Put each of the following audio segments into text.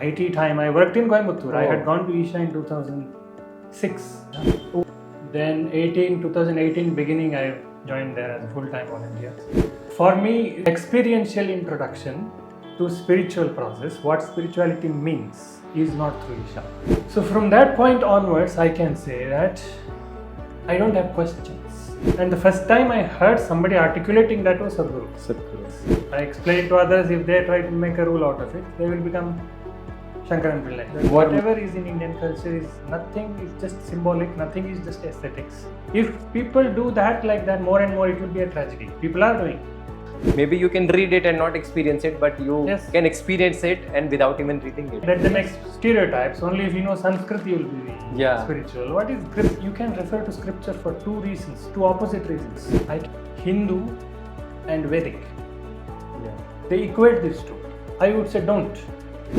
IT time. I worked in Coimbatore. I Oh. had gone to Isha in 2006. Then 2018 beginning, I joined there as a full-time volunteer. For me, experiential introduction to spiritual process, what spirituality means, is not through Isha. So from that point onwards, I can say that I don't have questions. And the first time I heard somebody articulating that was Sadhguru. I explained to others, if they try to make a rule out of it, they will become Shankaran Pillai. Whatever is in Indian culture is nothing is just symbolic, nothing is just aesthetics. If people do that like that more and more, it will be a tragedy. People are doing. Maybe you can read it and not experience it, but you Yes. can experience it and without even reading it. That's the next stereotypes. Only if you know Sanskrit, you will be spiritual. What is script? You can refer to scripture for two reasons, two opposite reasons. Like Hindu and Vedic. They equate these two. I would say don't.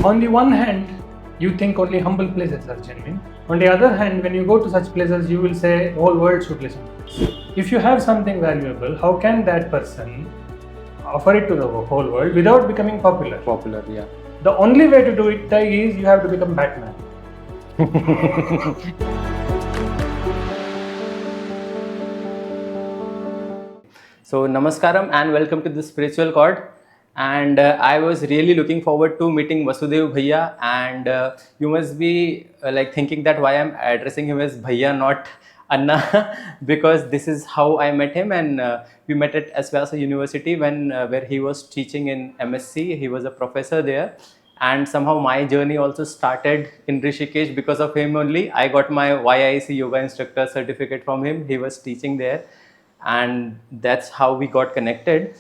On the one hand, you think only humble places are genuine. On the other hand, when you go to such places, you will say whole world should listen to this. If you have something valuable, how can that person offer it to the whole world without becoming popular? Yeah. The only way to do it is you have to become Batman. So, Namaskaram and welcome to the Spiritual Chord. And I was really looking forward to meeting Vasudeva Bhaiya, and you must be thinking that why I'm addressing him as Bhaiya, not Anna, because this is how I met him, and we met at SVYASA University when where he was teaching in MSc. He was a professor there, and somehow my journey also started in Rishikesh because of him only. I got my SVYASA Yoga Instructor certificate from him. He was teaching there, and that's how we got connected.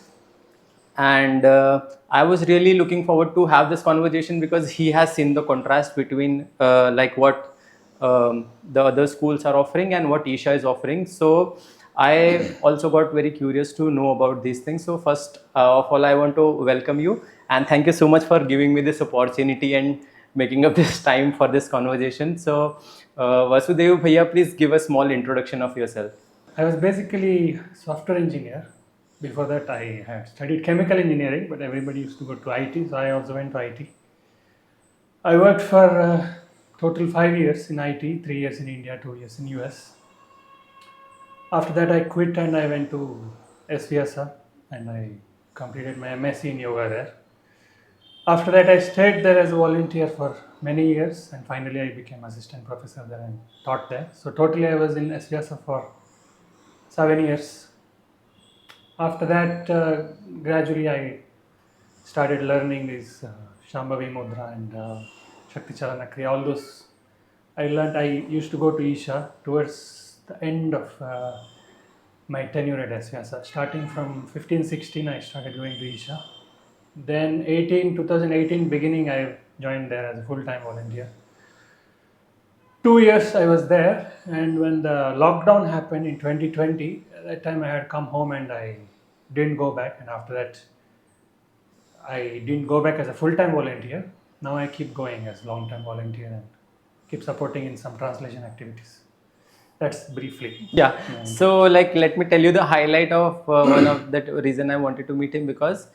And I was really looking forward to have this conversation because he has seen the contrast between what the other schools are offering and what Isha is offering. So I also got very curious to know about these things. So first of all, I want to welcome you and thank you so much for giving me this opportunity and making up this time for this conversation. So Vasudeva Bhaiya, please give a small introduction of yourself. I was basically software engineer. Before that, I had studied chemical engineering, but everybody used to go to IT, so I also went to IT. I worked for total 5 years in IT, 3 years in India, 2 years in US. After that, I quit and I went to SVYASA and I completed my MSc in yoga there. After that, I stayed there as a volunteer for many years, and finally I became assistant professor there and taught there. So totally I was in SVYASA for 7 years. After that, gradually I started learning these Shambhavi Mudra and Shakti Chalana Kriya, all those I learned. I used to go to Isha towards the end of my tenure at SVYASA. Starting from 15-16, I started going to Isha. Then 2018 beginning, I joined there as a full-time volunteer. 2 years I was there, and when the lockdown happened in 2020, at that time I had come home and I didn't go back, and after that I didn't go back as a full-time volunteer. Now I keep going as long-time volunteer and keep supporting in some translation activities. That's briefly. Yeah. So let me tell you the highlight of one of that reason I wanted to meet him, because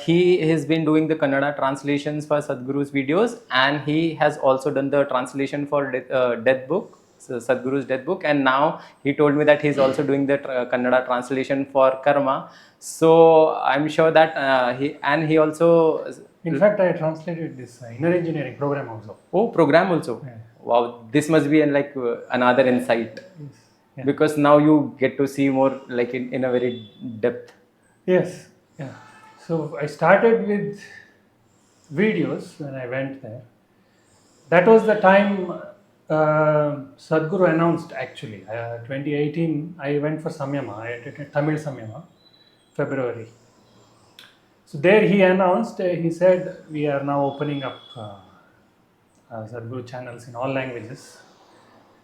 he has been doing the Kannada translations for Sadhguru's videos, and he has also done the translation for Death Book, so Sadhguru's Death Book, and now he told me that he's also doing the Kannada translation for Karma. So I'm sure that he also. In fact, I translated this inner engineering program also. Oh, program also. Yeah. Wow, this must be another insight. Yes. Yeah. Because now you get to see more in a very depth. Yes. Yeah. So I started with videos when I went there. That was the time Sadhguru announced actually. 2018, I went for Samyama. I attended Tamil Samyama, February. So there he announced, he said, we are now opening up Sadhguru channels in all languages.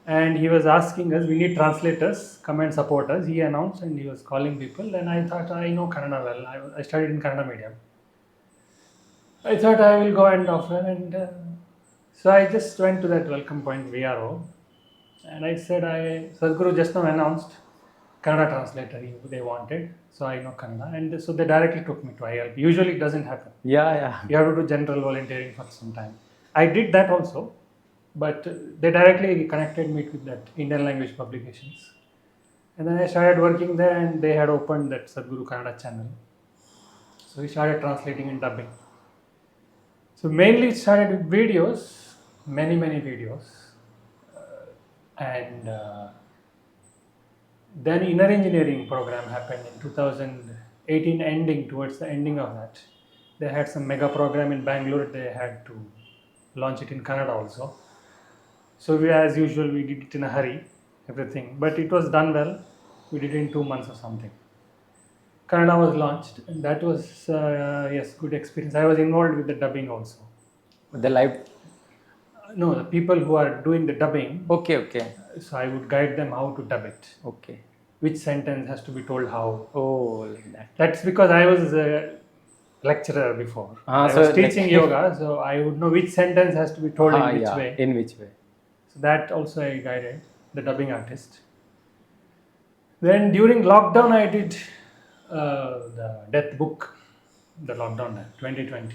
And he was asking us, we need translators, come and support us. He announced and he was calling people. And I thought, I know Kannada well. I studied in Kannada medium. I thought I will go and offer. And so I just went to that welcome point, VRO. And I said, Sadhguru just now announced Kannada translator they wanted. So I know Kannada. And so they directly took me to ILP. Usually it doesn't happen. Yeah. You have to do general volunteering for some time. I did that also, but they directly connected me with that Indian language publications. And then I started working there, and they had opened that Sadhguru Kannada channel. So we started translating and dubbing. So mainly it started with videos, many videos, and then inner engineering program happened in 2018 ending, towards the ending of that. They had some mega program in Bangalore, they had to launch it in Kannada also. So we, as usual, we did it in a hurry, everything, but it was done well. We did it in 2 months or something. Kannada was launched, and that was, yes, good experience. I was involved with the dubbing also. The live. No, the people who are doing the dubbing. Okay. So I would guide them how to dub it. Okay. Which sentence has to be told how. Oh, like that. That's because I was a lecturer before. I was teaching yoga, so I would know which sentence has to be told in which way. In which way. So that also I guided the dubbing artist. Then during lockdown, I did the death book, the lockdown 2020.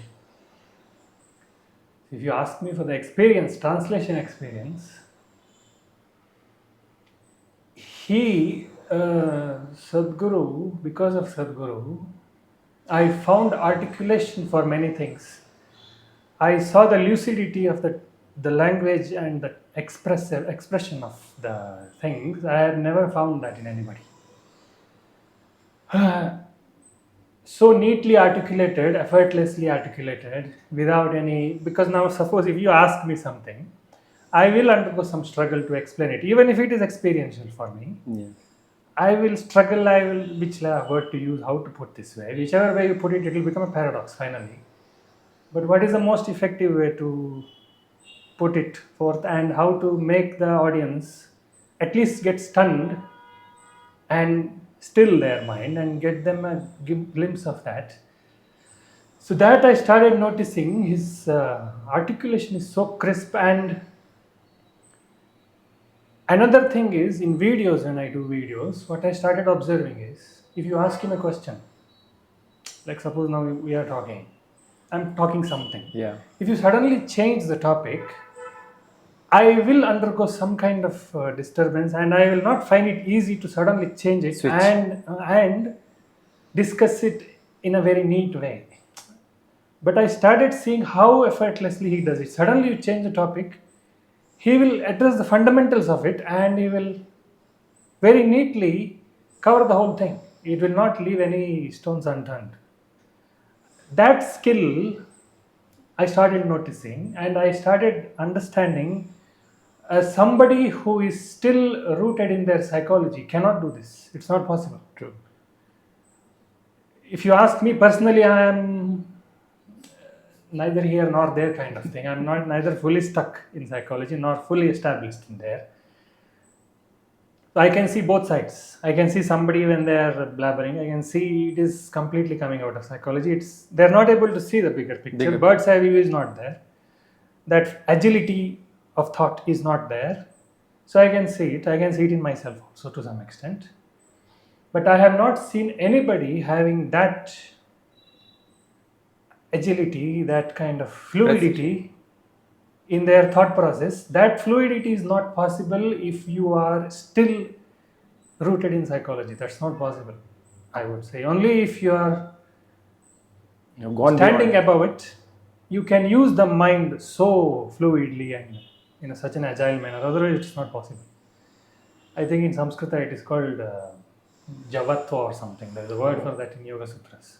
If you ask me for the experience, translation experience, Sadhguru, because of Sadhguru, I found articulation for many things. I saw the lucidity of the language and the expression of the things. I had never found that in anybody. So neatly articulated, effortlessly articulated, without any, because now suppose if you ask me something, I will undergo some struggle to explain it, even if it is experiential for me. Yeah. I will struggle, which word to use, how to put this way. Whichever way you put it, it will become a paradox finally. But what is the most effective way to put it forth, and how to make the audience at least get stunned and still their mind and get them a glimpse of that. So that I started noticing his articulation is so crisp. And another thing is, in videos, when I do videos, what I started observing is, if you ask him a question, like suppose now we are talking, I'm talking something. Yeah. If you suddenly change the topic, I will undergo some kind of disturbance, and I will not find it easy to suddenly change it and discuss it in a very neat way. But I started seeing how effortlessly he does it. Suddenly you change the topic, he will address the fundamentals of it, and he will very neatly cover the whole thing. It will not leave any stones unturned. That skill I started noticing, and I started understanding somebody who is still rooted in their psychology cannot do this. It's not possible. True. If you ask me personally, I am neither here nor there kind of thing. I'm neither fully stuck in psychology nor fully established in there. I can see both sides. I can see somebody when they are blabbering. I can see it is completely coming out of psychology. They're not able to see the bigger picture. Bird's eye view is not there. That agility of thought is not there. So I can see it. I can see it in myself also to some extent. But I have not seen anybody having that agility, that kind of fluidity in their thought process. That fluidity is not possible if you are still rooted in psychology. That's not possible, I would say. Only if you are standing above it, you can use the mind so fluidly and in such an agile manner. Otherwise, it's not possible. I think in Sanskrit it is called Javatva or something. There is a word for that in Yoga Sutras.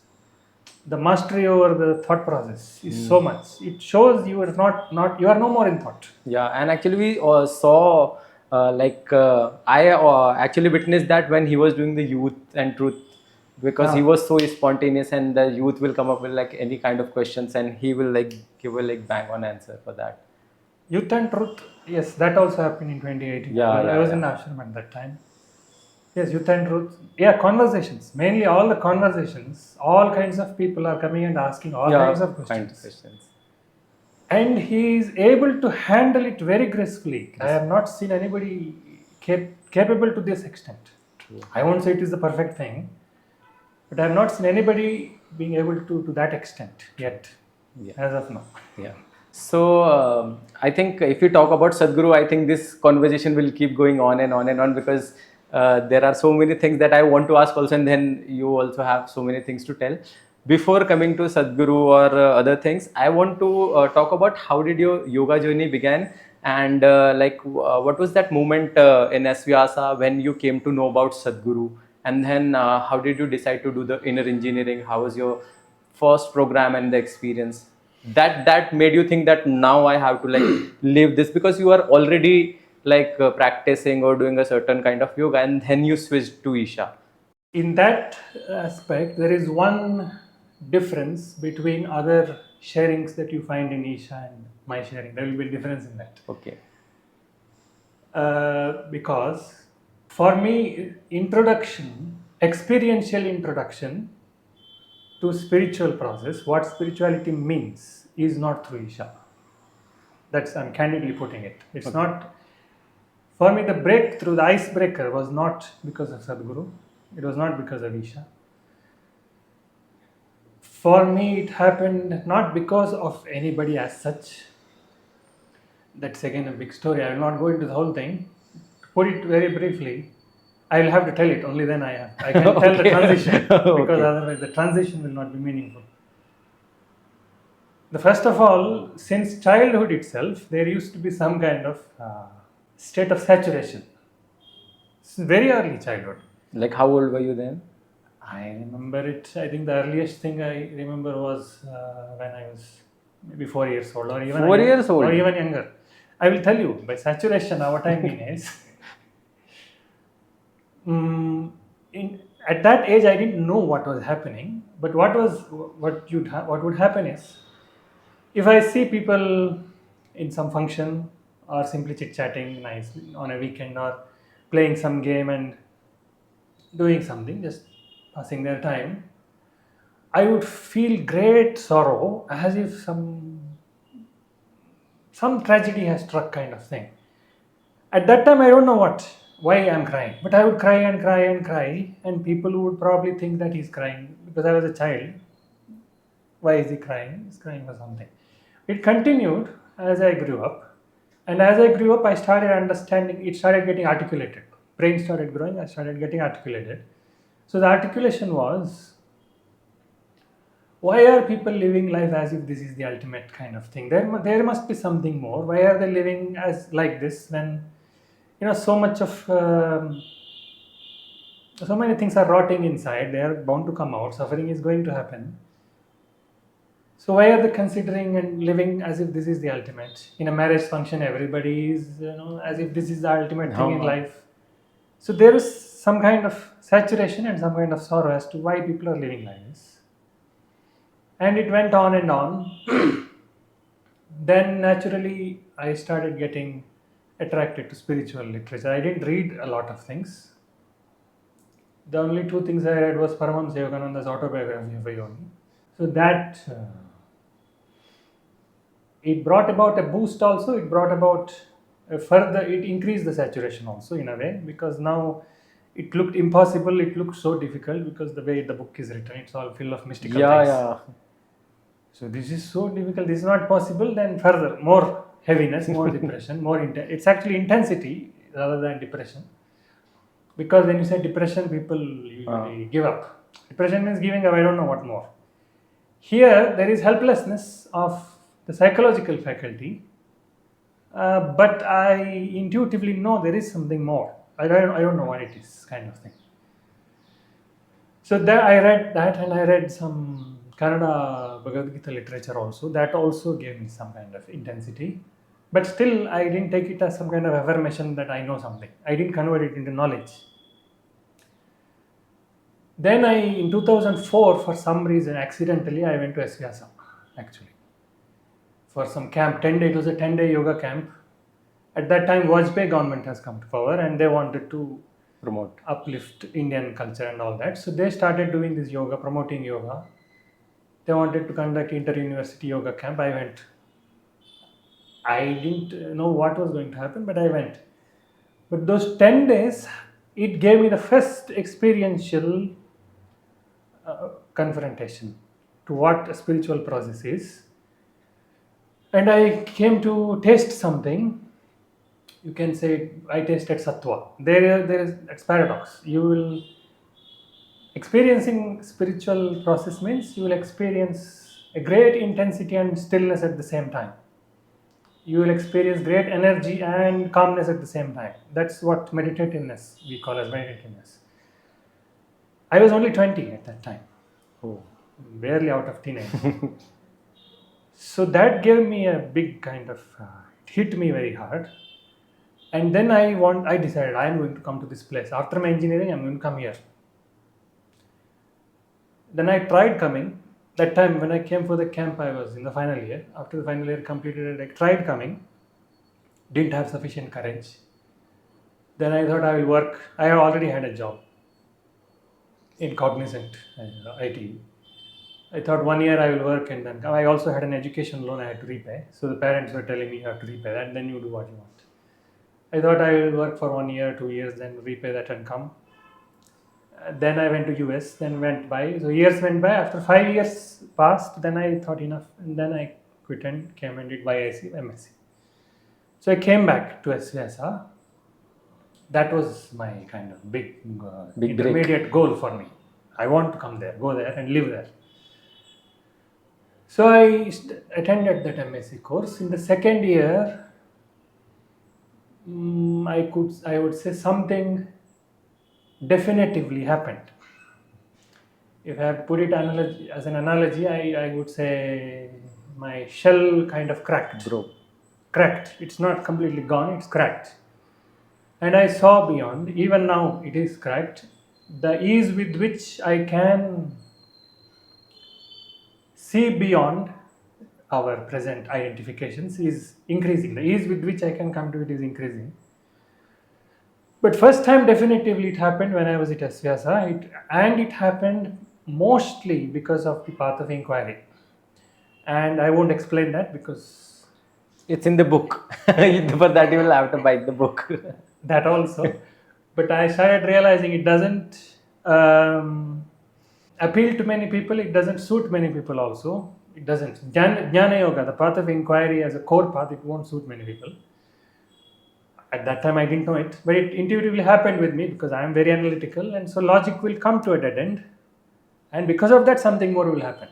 The mastery over the thought process is so much. It shows you are you are no more in thought. Yeah, and actually we saw I actually witnessed that when he was doing the youth and truth, because he was so spontaneous, and the youth will come up with like any kind of questions, and he will like give a like bang on answer for that. Youth and truth, yes, that also happened in 2018. I was in ashram at that time. Yes, youth and truth. Yeah, conversations. Mainly all the conversations, all kinds of people are coming and asking all kinds of questions. And he is able to handle it very gracefully. I have not seen anybody capable to this extent. True. I won't say it is the perfect thing, but I have not seen anybody being able to that extent yet, as of now. Yeah. So I think if we talk about Sadhguru, I think this conversation will keep going on and on and on, because there are so many things that I want to ask also, and then you also have so many things to tell. Before coming to Sadhguru or other things, I want to talk about how did your yoga journey began, and what was that moment in SVYASA when you came to know about Sadhguru, and then how did you decide to do the inner engineering? How was your first program and the experience that made you think that now I have to like live this, because you are already like practicing or doing a certain kind of yoga, and then you switched to Isha? In that aspect, there is one difference between other sharings that you find in Isha and my sharing. There will be a difference in that. Okay. Because for me, experiential introduction to spiritual process, what spirituality means is not through Isha. That's, I'm candidly putting it. It's Okay. not, for me, the breakthrough, the icebreaker was not because of Sadhguru. It was not because of Isha. For me, it happened not because of anybody as such. That's again a big story. I will not go into the whole thing. To put it very briefly, I will have to tell it. Only then I can tell the Okay. transition, because Okay. otherwise the transition will not be meaningful. The first of all, since childhood itself, there used to be some kind of state of saturation. Very early childhood. Like how old were you then? I remember it. I think the earliest thing I remember was when I was maybe 4 years old, or even 4 years old? or even younger. I will tell you by saturation. What I mean is, at that age, I didn't know what was happening. But what would happen is, if I see people in some function or simply chit chatting nicely on a weekend, or playing some game and doing something, just passing their time, I would feel great sorrow, as if some tragedy has struck, kind of thing. At that time, I don't know why I'm crying, but I would cry and cry and cry, and people would probably think that he's crying because I was a child. Why is he crying? He's crying for something. It continued as I grew up, and as I grew up, I started understanding. It started getting articulated. Brain started growing. I started getting articulated. So the articulation was, why are people living life as if this is the ultimate kind of thing? There must be something more. Why are they living as like this when so much of so many things are rotting inside? They are bound to come out. Suffering is going to happen. So why are they considering and living as if this is the ultimate? In a marriage function, everybody is as if this is the ultimate thing in life. So there is some kind of saturation and some kind of sorrow as to why people are living like this. And it went on and on. Then naturally, I started getting attracted to spiritual literature. I didn't read a lot of things. The only two things I read was Paramahamsa Yogananda's autobiography of a yogi. So that it brought about a boost also. It brought about it increased the saturation also in a way, because now it looked impossible. It looked so difficult because the way the book is written, it's all full of mystical things. Yeah. So this is so difficult. This is not possible. Then further, more heaviness, more depression, more it's actually intensity rather than depression. Because when you say depression, people usually give up. Depression means giving up. I don't know what more. Here, there is helplessness of the psychological faculty, but I intuitively know there is something more. I don't know what it is, kind of thing. So that I read that, and I read some Kannada Bhagavad Gita literature also. That also gave me some kind of intensity. But still, I didn't take it as some kind of affirmation that I know something. I didn't convert it into knowledge. Then in 2004, for some reason, accidentally, I went to SVYASA, actually. For some camp, 10 day, it was a 10-day yoga camp. At that time, Vajpayee government has come to power, and they wanted to uplift Indian culture and all that. So they started doing this yoga, promoting yoga. They wanted to conduct inter-university yoga camp. I went. I didn't know what was going to happen, but I went. But those 10 days, it gave me the first experiential confrontation to what a spiritual process is. And I came to taste something. You can say I tasted sattva. It's paradox. You will experiencing spiritual process means you will experience a great intensity and stillness at the same time. You will experience great energy and calmness at the same time. That's what meditativeness we call as meditativeness. I was only 20 at that time, Oh. barely out of teenage. So that gave me a big kind of, it hit me very hard. And then I decided I am going to come to this place. After my engineering, I'm going to come here. Then I tried coming. That time when I came for the camp, I was in the final year. After the final year completed, I tried coming. Didn't have sufficient courage. Then I thought I will work. I already had a job in Cognizant, IT. I thought 1 year I will work and then come. I also had an education loan I had to repay. So the parents were telling me you have to repay that and then you do what you want. I thought I will work for 1 year, 2 years, then repay that and come. Then I went to US, then went by. So years went by. After 5 years passed, then I thought enough. And then I quit and came and did YIC, MSc. So I came back to SVYASA. That was my kind of big intermediate goal for me. I want to come there, go there and live there. So I attended that MSc course. In the second year, I would say something definitively happened. If I have to put it as an analogy, I would say my shell kind of cracked. Broke. Cracked. It's not completely gone, it's cracked. And I saw beyond, even now it is cracked, the ease with which I can see beyond our present identifications is increasing. The ease with which I can come to it is increasing. But first time definitively it happened when I was at SVYASA, and it happened mostly because of the path of inquiry. And I won't explain that because It's in the book. For that you will have to buy the book. that also. But I started realizing it doesn't appeal to many people, it doesn't suit many people also. It doesn't. Jnana Yoga, the path of inquiry as a core path, it won't suit many people. At that time I didn't know it, but it intuitively happened with me because I am very analytical, and so logic will come to a dead end, and because of that something more will happen.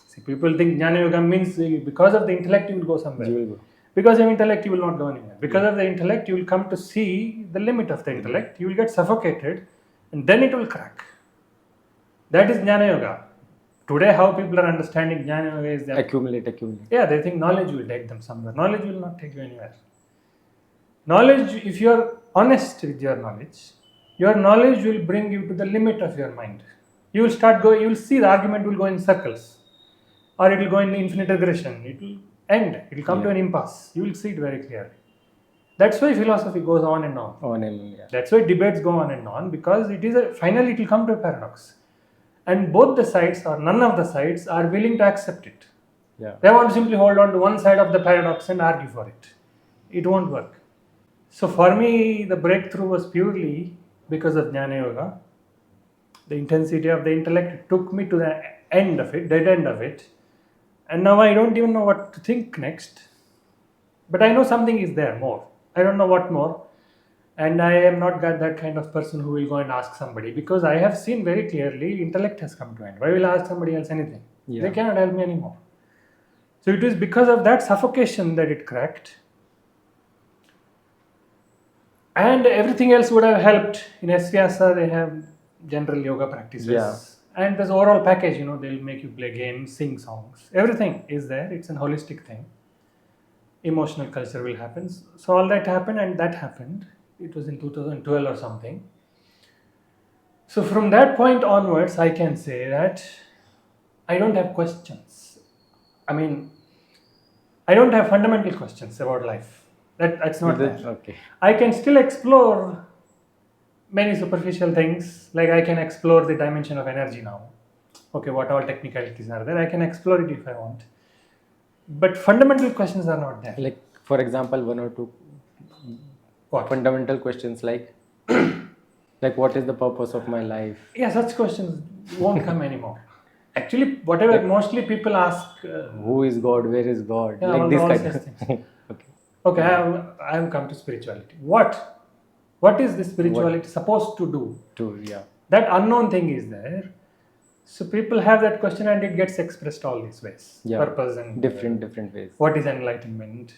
See, people think Jnana Yoga means because of the intellect you will go somewhere. You will go. Because of intellect you will not go anywhere. Because of the intellect you will come to see the limit of the intellect, you will get suffocated, and then it will crack. That is Jnana Yoga. Today how people are understanding Jnana Yoga is that Accumulate. yeah, they think knowledge will take them somewhere. Knowledge will not take you anywhere. Knowledge, if you are honest with your knowledge will bring you to the limit of your mind. You will you will see the argument will go in circles, or it will go in infinite regression. It will end. It will come to an impasse. You will see it very clearly. That's why philosophy goes on and on. On and on, yeah. That's why debates go on and on, because finally it will come to a paradox. And both the sides or none of the sides are willing to accept it. Yeah. They want to simply hold on to one side of the paradox and argue for it. It won't work. So for me, the breakthrough was purely because of Jnana Yoga. The intensity of the intellect took me to the end of it, dead end of it. And now I don't even know what to think next. But I know something is there more. I don't know what more. And I am not that kind of person who will go and ask somebody, because I have seen very clearly intellect has come to an end. Why will I ask somebody else anything? Yeah. They cannot help me anymore. So it was because of that suffocation that it cracked. And everything else would have helped. In SVYASA, they have general yoga practices. Yeah. And there's overall package, they'll make you play games, sing songs. Everything is there. It's a holistic thing. Emotional culture will happen. So all that happened, and that happened. It was in 2012 or something. So from that point onwards, I can say that I don't have questions. I mean, I don't have fundamental questions about life. That's not there. Okay. I can still explore many superficial things, like I can explore the dimension of energy now. Okay, what all technicalities are there? I can explore it if I want. But fundamental questions are not there. Like, for example, one or two fundamental questions like what is the purpose of my life? Yeah, such questions won't come anymore. Actually, whatever mostly people ask, Who is God? Where is God? yeah, Like this all kind such of things. Okay. Okay, I have come to spirituality. What is this spirituality supposed to do? Yeah. That unknown thing is there. So people have that question and it gets expressed all these ways. Yeah. Purpose and Different ways. what is enlightenment?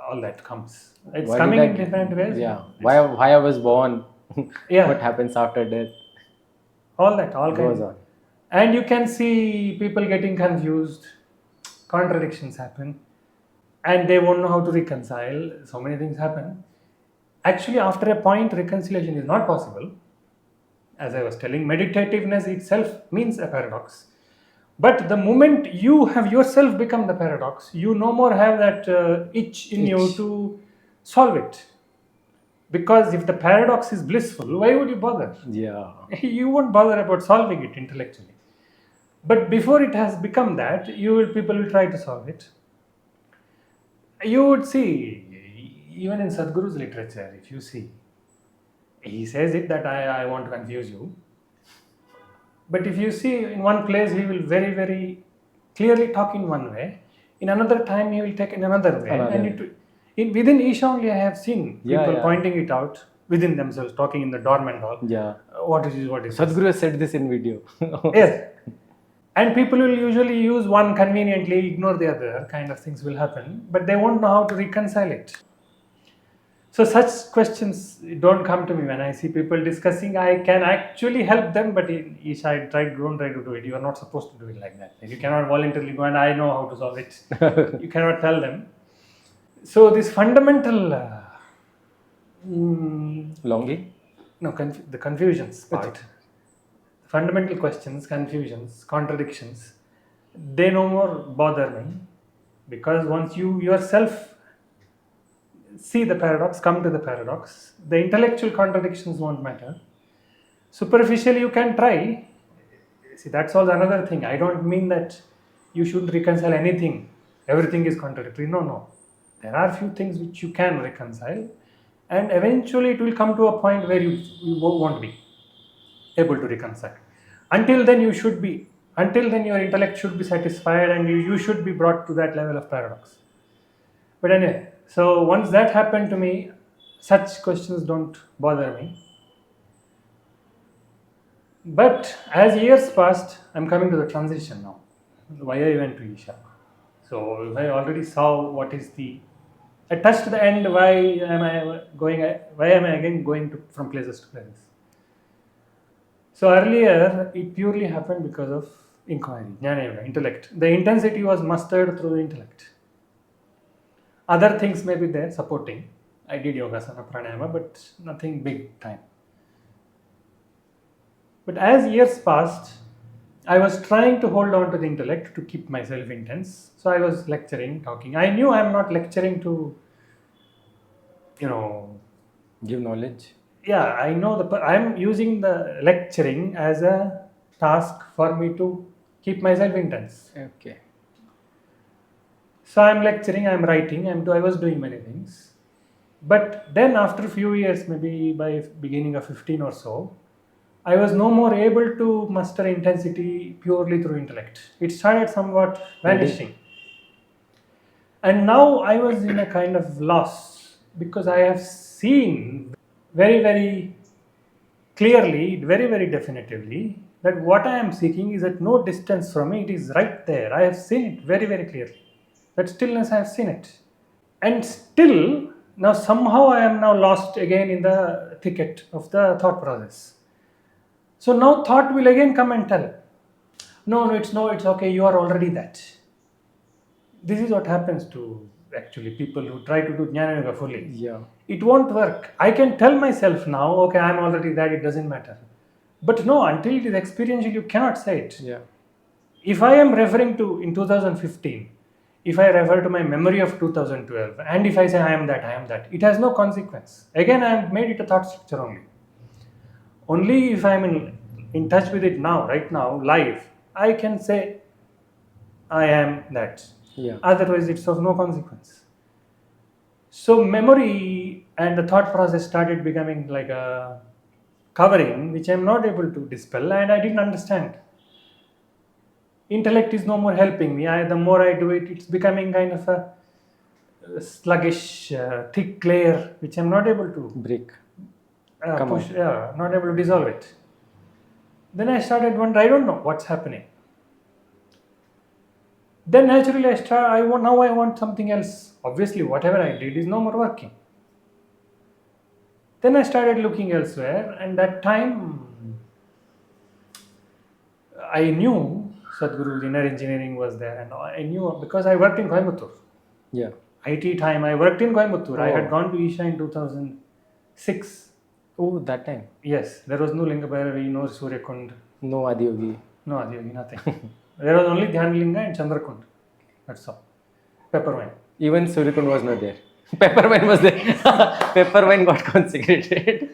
All that comes. It's Why coming did in different ways. Yeah. Why I was born? Yeah. What happens after death? All that, all Goes kinds. on. And you can see people getting confused, contradictions happen, and they won't know how to reconcile. So many things happen. Actually, after a point, reconciliation is not possible. As I was telling, meditativeness itself means a paradox. But the moment you have yourself become the paradox, you no more have that itch in you to solve it. Because if the paradox is blissful, why would you bother? Yeah. You won't bother about solving it intellectually. But before it has become that, people will try to solve it. You would see, even in Sadhguru's literature, if you see, he says it that I want to confuse you. But if you see in one place, he will very, very clearly talk in one way. In another time, he will take in another way. And within Isha only, I have seen people pointing it out within themselves, talking in the dormant hall. Yeah. What is this? Sadhguru has said this in video. Yes. And people will usually use one conveniently, ignore the other, kind of things will happen, but they won't know how to reconcile it. So such questions don't come to me when I see people discussing. I can actually help them, but Isha, don't try to do it. You are not supposed to do it like that. You cannot voluntarily go and I know how to solve it. You cannot tell them. So this fundamental Longing? No, the confusions part. Fundamental questions, confusions, contradictions, they no more bother me, because once you yourself see the paradox, come to the paradox, the intellectual contradictions won't matter. Superficially you can try. See, that's all another thing. I don't mean that you shouldn't reconcile anything. Everything is contradictory. No. There are few things which you can reconcile, and eventually it will come to a point where you won't be able to reconcile. Until then your intellect should be satisfied and you should be brought to that level of paradox. But anyway, so once that happened to me, such questions don't bother me. But as years passed, I'm coming to the transition now. Why I went to Isha. So I already saw I touched the end. Why am I again going from places to places? So earlier, it purely happened because of inquiry, Jnana, intellect. The intensity was mustered through the intellect. Other things may be there supporting. I did yogasana, pranayama, but nothing big time. But as years passed, I was trying to hold on to the intellect to keep myself intense. So I was lecturing, talking. I knew I am not lecturing to, give knowledge. Yeah, I know I'm using the lecturing as a task for me to keep myself intense. Okay. So I'm lecturing, I'm writing, I was doing many things. But then after a few years, maybe by beginning of 15 or so, I was no more able to muster intensity purely through intellect. It started somewhat vanishing. And now I was in a kind of loss, because I have seen very, very clearly, very, very definitively, that what I am seeking is at no distance from me. It is right there. I have seen it very, very clearly. That stillness, I have seen it. And still, now somehow I am now lost again in the thicket of the thought process. So now thought will again come and tell, no, it's okay, you are already that. This is what happens to actually people who try to do Jnana Yoga fully. Yeah. It won't work. I can tell myself now, okay, I'm already that, it doesn't matter. But no, until it is experiential, you cannot say it. Yeah. If I am referring to in 2015, if I refer to my memory of 2012, and if I say I am that, it has no consequence. Again, I have made it a thought structure only. Only if I am in touch with it now, right now, live, I can say I am that. Yeah. Otherwise, it's of no consequence. So memory and the thought process started becoming like a covering, which I'm not able to dispel, and I didn't understand. intellect is no more helping me. The more I do it, it's becoming kind of a sluggish, thick layer, which I'm not able to Break. push, not able to dissolve it. Then I started wondering, I don't know what's happening. Then naturally I want something else. Obviously, whatever I did is no more working. Then I started looking elsewhere, and that time I knew Sadhguru's inner engineering was there, and I knew because I worked in Coimbatore. Yeah. IT time, I worked in Coimbatore. I Oh. had gone to Isha in 2006. Oh, that time. Yes, there was no Linga Bhairavi, no Surya Kund, No Adiyogi. no Adiyogi, nothing. There was only Dhyan Linga and Chandrakund. That's all. Peppermint. Even Suryakund was not there. Peppermint was there. Peppermint got consecrated.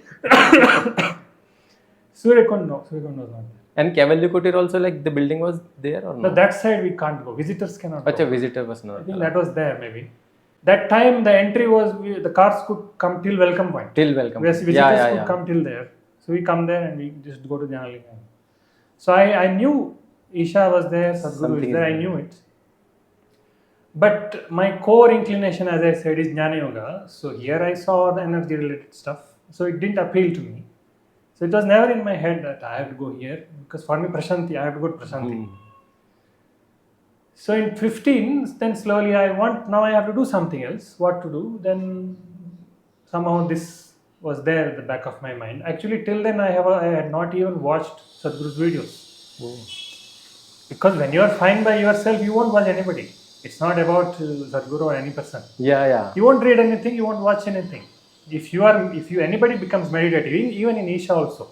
Surya Kund was not there. And Cauvery Calling also, like, the building was there or No, no? that side we can't go. Visitors cannot Such go. a visitor was I not think that was there maybe. That time the entry was, the cars could come till welcome point. till welcome. Visitors could come till there. So we come there and we just go to Jnana Linga. So I knew Isha was there, Sadhguru Something is is there, I there. knew it. But my core inclination, as I said, is Jnana Yoga. So here I saw the energy related stuff. So it didn't appeal to me. So it was never in my head that I have to go here. Because for me, Prashanti, I have to go to Prashanti. So in 15, then slowly now I have to do something else. What to do? Then somehow this was there at the back of my mind. Actually, till then I had not even watched Sadhguru's videos. Because when you are fine by yourself, you won't watch anybody. It's not about Sadhguru or any person. Yeah. You won't read anything, you won't watch anything. If anybody becomes meditative, even in Isha also,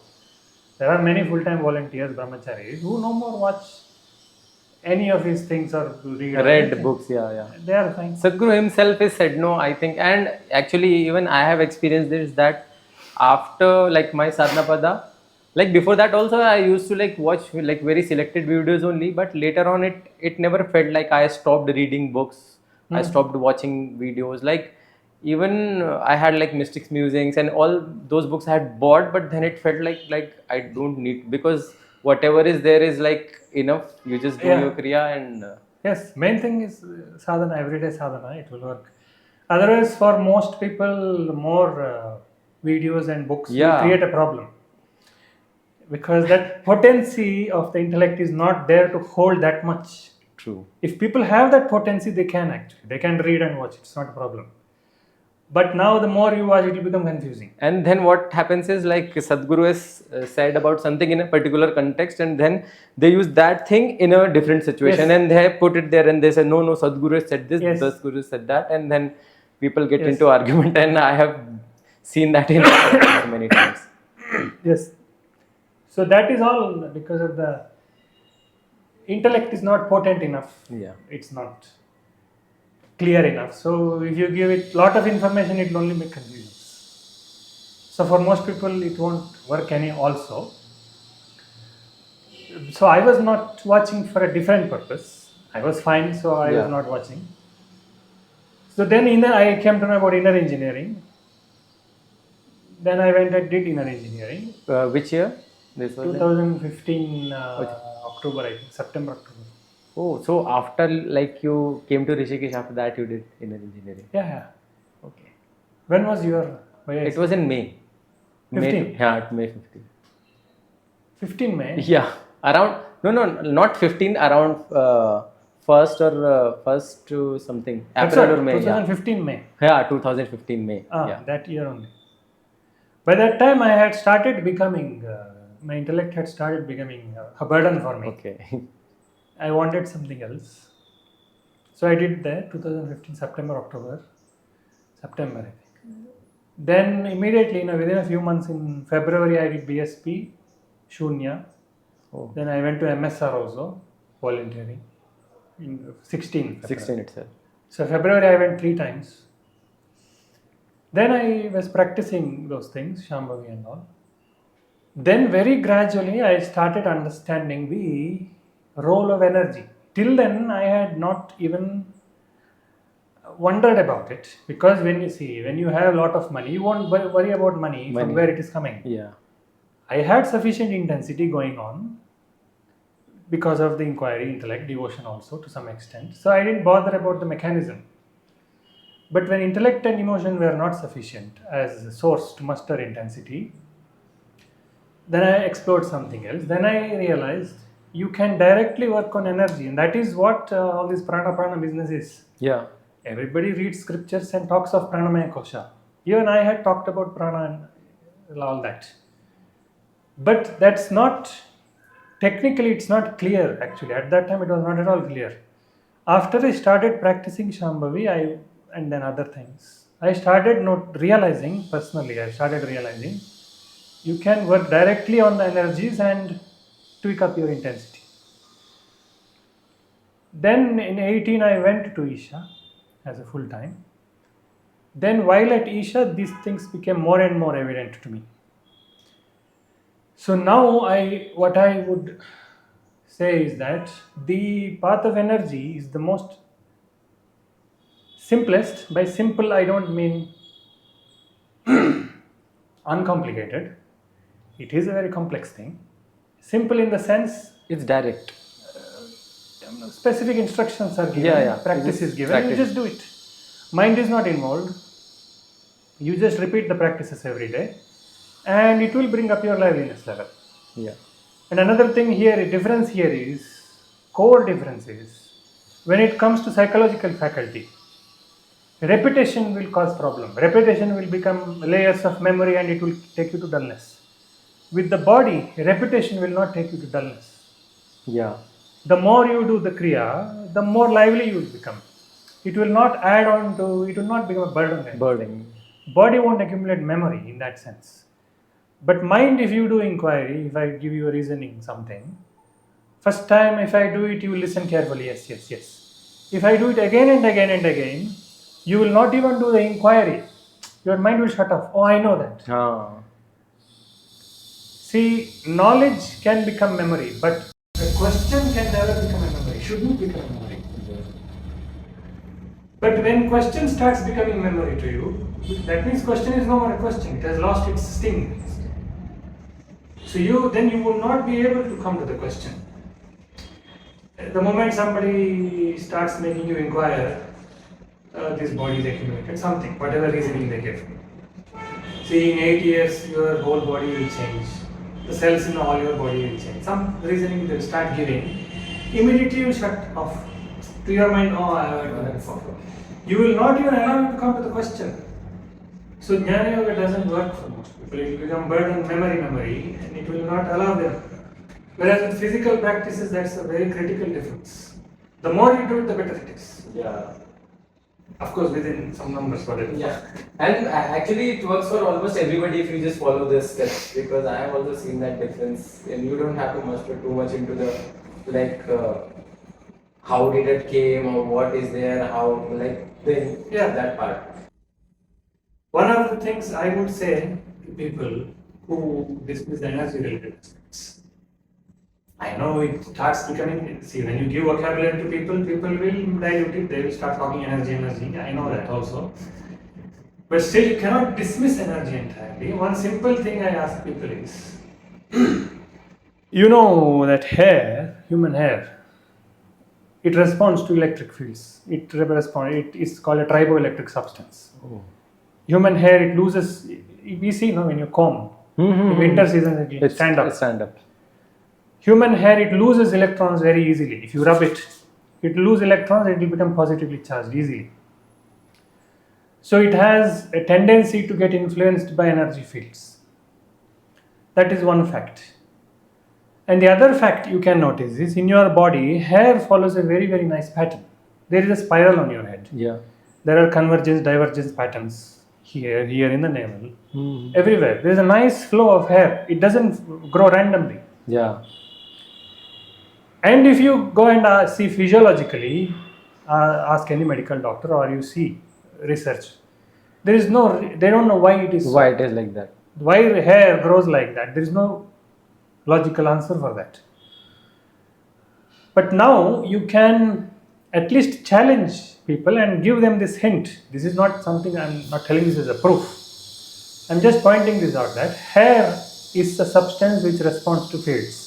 there are many full-time volunteers, brahmacharis, who no more watch any of his things or read Read books, yeah. They are fine. Sadhguru himself has said no, I think, and actually even I have experienced this, that after like my sadhana pada, like before that also I used to like watch like very selected videos only, but later on it never felt like I stopped reading books, I stopped watching videos. Like even I had like mystics musings and all those books I had bought, but then it felt like I don't need, because whatever is there is like enough. You just do your kriya and Yes, main thing is sadhana, everyday sadhana, it will work. Otherwise, for most people, more videos and books will create a problem. Because that potency of the intellect is not there to hold that much. True. If people have that potency, they can read and watch, it's not a problem. But now the more you watch, it will become confusing. And then what happens is, like Sadhguru has said about something in a particular context, and then they use that thing in a different situation, and they put it there and they say, no, Sadhguru has said this, Sadhguru said that, and then people get into argument, and I have seen that in many times. Yes. So that is all because of the intellect is not potent enough. Yeah. It's not clear enough. So if you give it lot of information, it will only make confusion. So for most people, it won't work any also. So I was not watching for a different purpose. I was fine, so I was not watching. So then I came to know about inner engineering. Then I went and did inner engineering. Which year? This was 2015 October, I think, September, October. Oh, so after like you came to Rishikesh, after that you did inner engineering. Yeah. Okay. When was your? It was in May. 15? May 15. 15 May? Yeah, around, no, not 15, around first to something. April or May. 2015 May. Yeah, 2015 May. That year only. By that time, I had started becoming, my intellect had started becoming a burden for me. Okay. I wanted something else. So I did that, 2015, September, I think. Then immediately, within a few months in February, I did BSP, Shunya. Oh. Then I went to MSR also, volunteering, in 16 itself. So February I went 3 times. Then I was practicing those things, Shambhavi and all. Then very gradually I started understanding the role of energy. Till then I had not even wondered about it, because when you have a lot of money, you won't worry about money from where it is coming. Yeah. I had sufficient intensity going on because of the inquiry, intellect, devotion also to some extent. So I didn't bother about the mechanism. But when intellect and emotion were not sufficient as a source to muster intensity, then I explored something else. Then I realized you can directly work on energy, and that is what all this prana business is. Yeah. Everybody reads scriptures and talks of pranamaya kosha. You and I had talked about prana and all that. But that's not, technically it's not clear actually. At that time it was not at all clear. After I started practicing Shambhavi and then other things, I started realizing you can work directly on the energies and tweak up your intensity. Then in 18 I went to Isha as a full time. Then while at Isha, these things became more and more evident to me. So now what I would say is that the path of energy is the most simplest. By simple, I don't mean uncomplicated. It is a very complex thing. Simple in the sense It's direct. specific instructions are given, practice is given, you just do it. Mind is not involved. You just repeat the practices every day and it will bring up your liveliness level. Yeah. And another thing here, core difference is, when it comes to psychological faculty, repetition will cause problem. Repetition will become layers of memory and it will take you to dullness. With the body, repetition will not take you to dullness. Yeah. The more you do the kriya, the more lively you will become. It will not it will not become a burden. Body won't accumulate memory in that sense. But mind, if you do inquiry, if I give you a reasoning something, first time if I do it, you will listen carefully, yes. If I do it again and again, you will not even do the inquiry. Your mind will shut off. Oh, I know that. See, knowledge can become memory, but a question can never become a memory, shouldn't become a memory. But when question starts becoming memory to you, that means question is no more a question, it has lost its sting. So you will not be able to come to the question. The moment somebody starts making you inquire, this body is accumulated, something, whatever reasoning they give. See, in 8 years, your whole body will change. The cells in all your body will change. Some reasoning they will start giving. Immediately you shut off. To your mind, oh, I have done that before. You will not even allow you to come to the question. So Jnana Yoga doesn't work for most people. It will become burden, memory, and it will not allow them. Whereas with physical practices, that's a very critical difference. The more you do it, the better it is. Yeah. Of course, within some numbers, whatever. Yeah. And actually, it works for almost everybody if you just follow this steps, because I have also seen that difference. And you don't have to muster too much into the how did it came or what is there, how that part. One of the things I would say to people who dismiss the energy related aspects, I know it starts becoming, see, when you give vocabulary to people will dilute it, they will start talking energy, I know that also. But still you cannot dismiss energy entirely. One simple thing I ask people is, you know that human hair, it responds to electric fields. It is called a triboelectric substance. Oh. Human hair, it loses, we see when you comb, in winter season it will stand up. Human hair, it loses electrons very easily. If you rub it, it will lose electrons, it will become positively charged easily. So it has a tendency to get influenced by energy fields. That is one fact. And the other fact you can notice is, in your body, hair follows a very, very nice pattern. There is a spiral on your head. Yeah. There are convergence, divergence patterns here in the navel. Everywhere. There is a nice flow of hair. It doesn't grow randomly. Yeah. And if you go and see physiologically, ask any medical doctor or you see research, they don't know why it is Why it is like that. Why hair grows like that. There is no logical answer for that. But now you can at least challenge people and give them this hint. This is not something, I'm not telling this as a proof. I'm just pointing this out, that hair is a substance which responds to fields.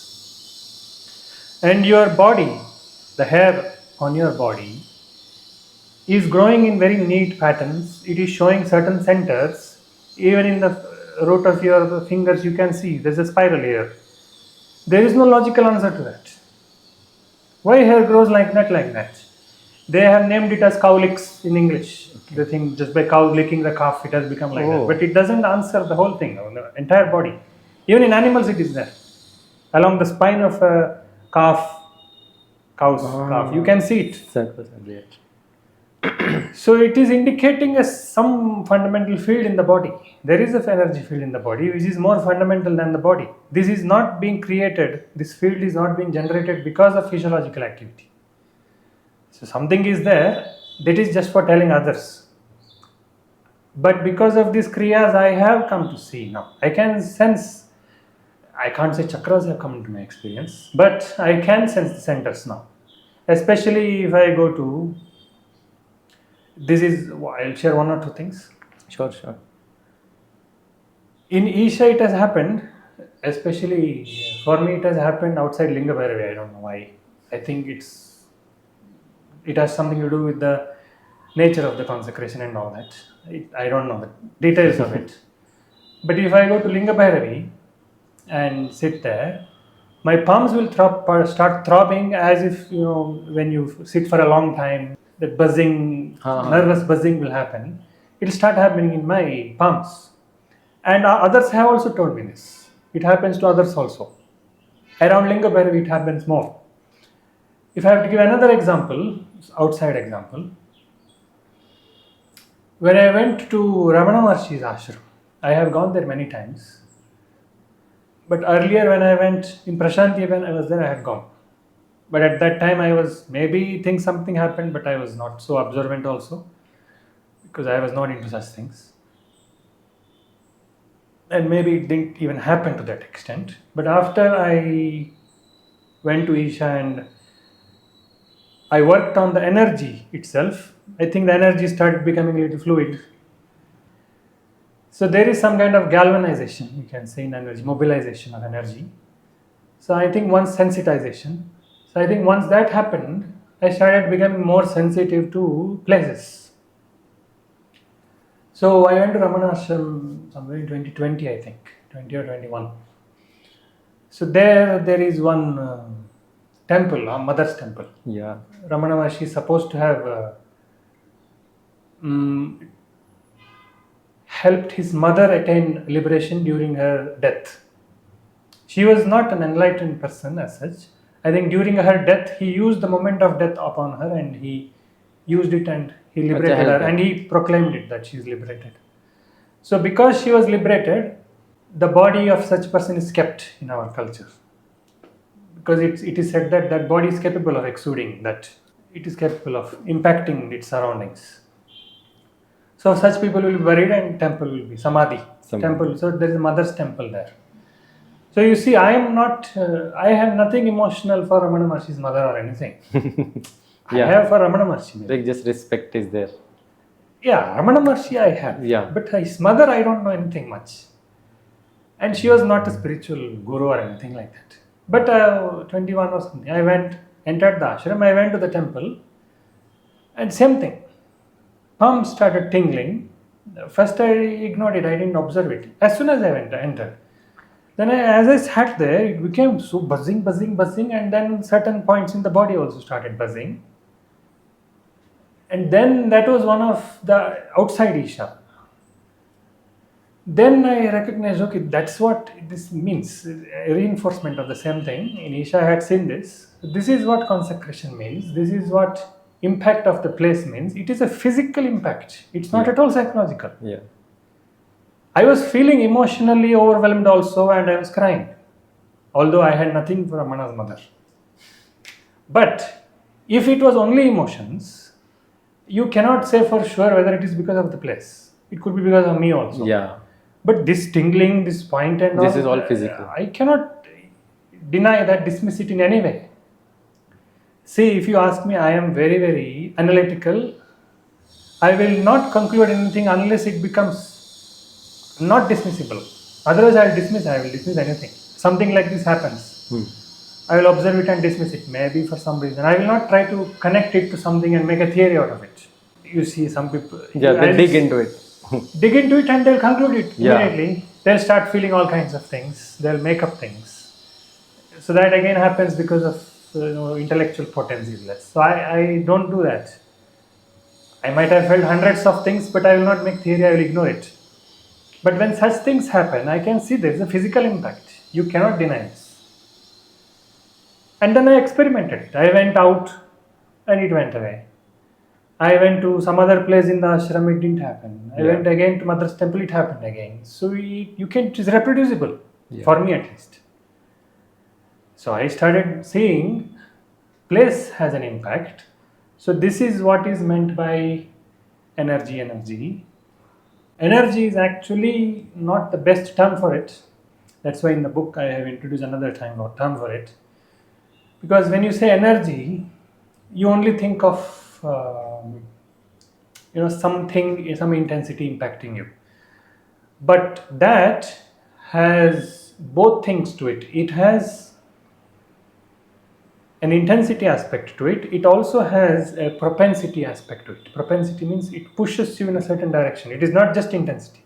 And your body, the hair on your body, is growing in very neat patterns. It is showing certain centers. Even in the root of your fingers, you can see there's a spiral here. There is no logical answer to that. Why hair grows like that, like that? They have named it as cow licks in English. They think just by cow licking the calf, it has become like that. But it doesn't answer the whole thing, the entire body. Even in animals, it is there. Along the spine of a cow's calf, you can see it. So it is indicating some fundamental field in the body. There is an energy field in the body which is more fundamental than the body. This is not being created, this field is not being generated because of physiological activity. So something is there that is just for telling others. But because of these kriyas, I have come to see now. I can sense, I can't say chakras have come into my experience, but I can sense the centers now. Especially if I go to, I'll share one or two things. Sure. In Isha it has happened, especially for me it has happened outside Linga Bhairavi. I don't know why. I think it has something to do with the nature of the consecration and all that. I don't know the details of it. But if I go to Linga Bhairavi and sit there, my palms will start throbbing as if, when you sit for a long time, that buzzing, nervous buzzing will happen. It will start happening in my palms. And others have also told me this. It happens to others also. Around Linga Bhairavi it happens more. If I have to give another example, outside example, when I went to Ramana Maharshi's ashram, I have gone there many times. But earlier when I went in Prashanti, when I was there, I had gone. But at that time I was, maybe think something happened, but I was not so observant also, because I was not into such things. And maybe it didn't even happen to that extent. But after I went to Isha and I worked on the energy itself, I think the energy started becoming a little fluid. So there is some kind of galvanization, you can say, in energy, mobilization of energy. So I think once sensitization. So I think once that happened, I started becoming more sensitive to places. So I went to Ramana Ashram somewhere in 2020, I think, 20 or 21. So there is one temple, a mother's temple. Yeah. Ramana Maharshi is supposed to have helped his mother attain liberation during her death. She was not an enlightened person as such. I think during her death, he used the moment of death upon her and he used it and he liberated her and he proclaimed it that she is liberated. So because she was liberated, the body of such person is kept in our culture. Because it is said that that body is capable of exuding, that it is capable of impacting its surroundings. So such people will be buried and temple will be Samadhi. Temple. So there is a mother's temple there. So you see, I have nothing emotional for Ramana Maharshi's mother or anything. I have for Ramana Maharshi. Like just respect is there. Yeah, Ramana Maharshi I have. Yeah. But his mother, I don't know anything much. And she was not a spiritual guru or anything like that. But 21 or something, I entered the ashram, I went to the temple, and same thing. Palms started tingling. First I ignored it, I didn't observe it. As soon as I entered. Then as I sat there, it became so buzzing, and then certain points in the body also started buzzing. And then that was one of the outside Isha. Then I recognized, okay, that's what this means, a reinforcement of the same thing. In Isha I had seen this. This is what consecration means. This is what impact of the place means. It is a physical impact. It's not at all psychological. Yeah. I was feeling emotionally overwhelmed also and I was crying. Although I had nothing for Ramana's mother. But if it was only emotions, you cannot say for sure whether it is because of the place. It could be because of me also. Yeah. But this tingling, this point and all, this is all physical. I cannot deny that, dismiss it in any way. See, if you ask me, I am very, very analytical. I will not conclude anything unless it becomes not dismissible. Otherwise, I will dismiss anything. Something like this happens. I will observe it and dismiss it, maybe for some reason. I will not try to connect it to something and make a theory out of it. You see some people... Yeah, they dig into it. Dig into it and they'll conclude it Yeah. immediately. They'll start feeling all kinds of things. They'll make up things. So that again happens because of intellectual potency is less. So I don't do that. I might have felt hundreds of things, but I will not make theory, I will ignore it. But when such things happen, I can see there is a physical impact. You cannot deny this. And then I experimented it. I went out and it went away. I went to some other place in the ashram, it didn't happen. I went again to Mother's temple, it happened again. So it is reproducible, for me at least. So I started seeing place has an impact. So this is what is meant by energy. Energy is actually not the best term for it. That's why in the book I have introduced another term for it. Because when you say energy, you only think of something, some intensity impacting you. But that has both things to it. It has an intensity aspect to it. It also has a propensity aspect to it. Propensity means it pushes you in a certain direction. It is not just intensity.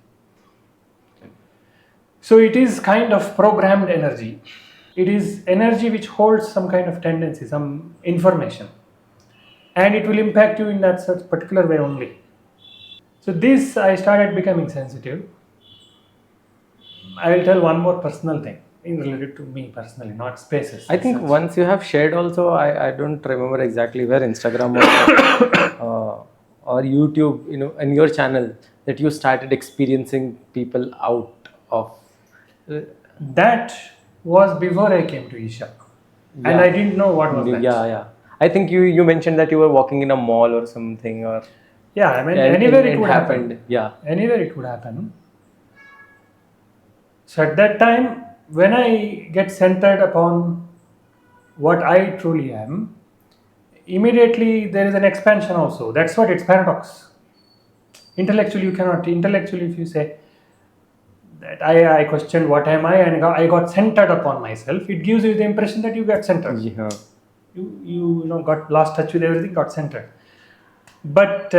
So it is kind of programmed energy. It is energy which holds some kind of tendency, some information. And it will impact you in that such particular way only. So this, I started becoming sensitive. I will tell one more personal thing related to me personally, not spaces. I think once you have shared also, I don't remember exactly where, Instagram or YouTube, in your channel, that you started experiencing people out of... That was before I came to Isha. And I didn't know what was that. Yeah. I think you mentioned that you were walking in a mall or something, or... Yeah, I mean, anywhere it would happened. happen. Yeah. Anywhere it would happen. So at that time, when I get centered upon what I truly am, immediately there is an expansion also. That's what it's paradox. Intellectually, you cannot. Intellectually, if you say that I questioned what am I and I got centered upon myself, it gives you the impression that you got centered. Yeah. You got lost touch with everything, got centered. But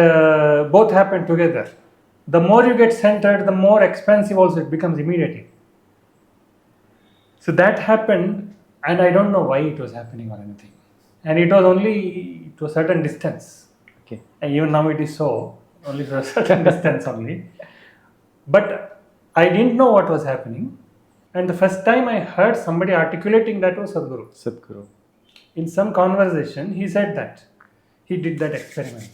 both happen together. The more you get centered, the more expansive also it becomes immediately. So that happened, and I don't know why it was happening or anything. And it was only to a certain distance. Okay. And even now it is so, only to a certain distance only. But I didn't know what was happening. And the first time I heard somebody articulating that was Sadhguru. In some conversation, he said that. He did that experiment,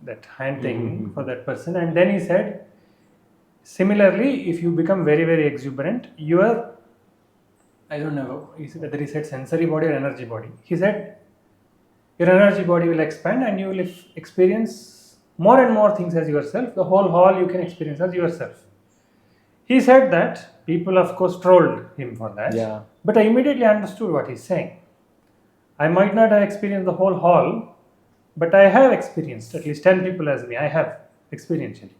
that hand thing for that person. And then he said, similarly, if you become very, very exuberant, I don't know whether he said sensory body or energy body. He said, your energy body will expand and you will experience more and more things as yourself. The whole hall you can experience as yourself. He said that. People, of course, trolled him for that. Yeah. But I immediately understood what he's saying. I might not have experienced the whole hall, but I have experienced at least 10 people as me. I have experientially.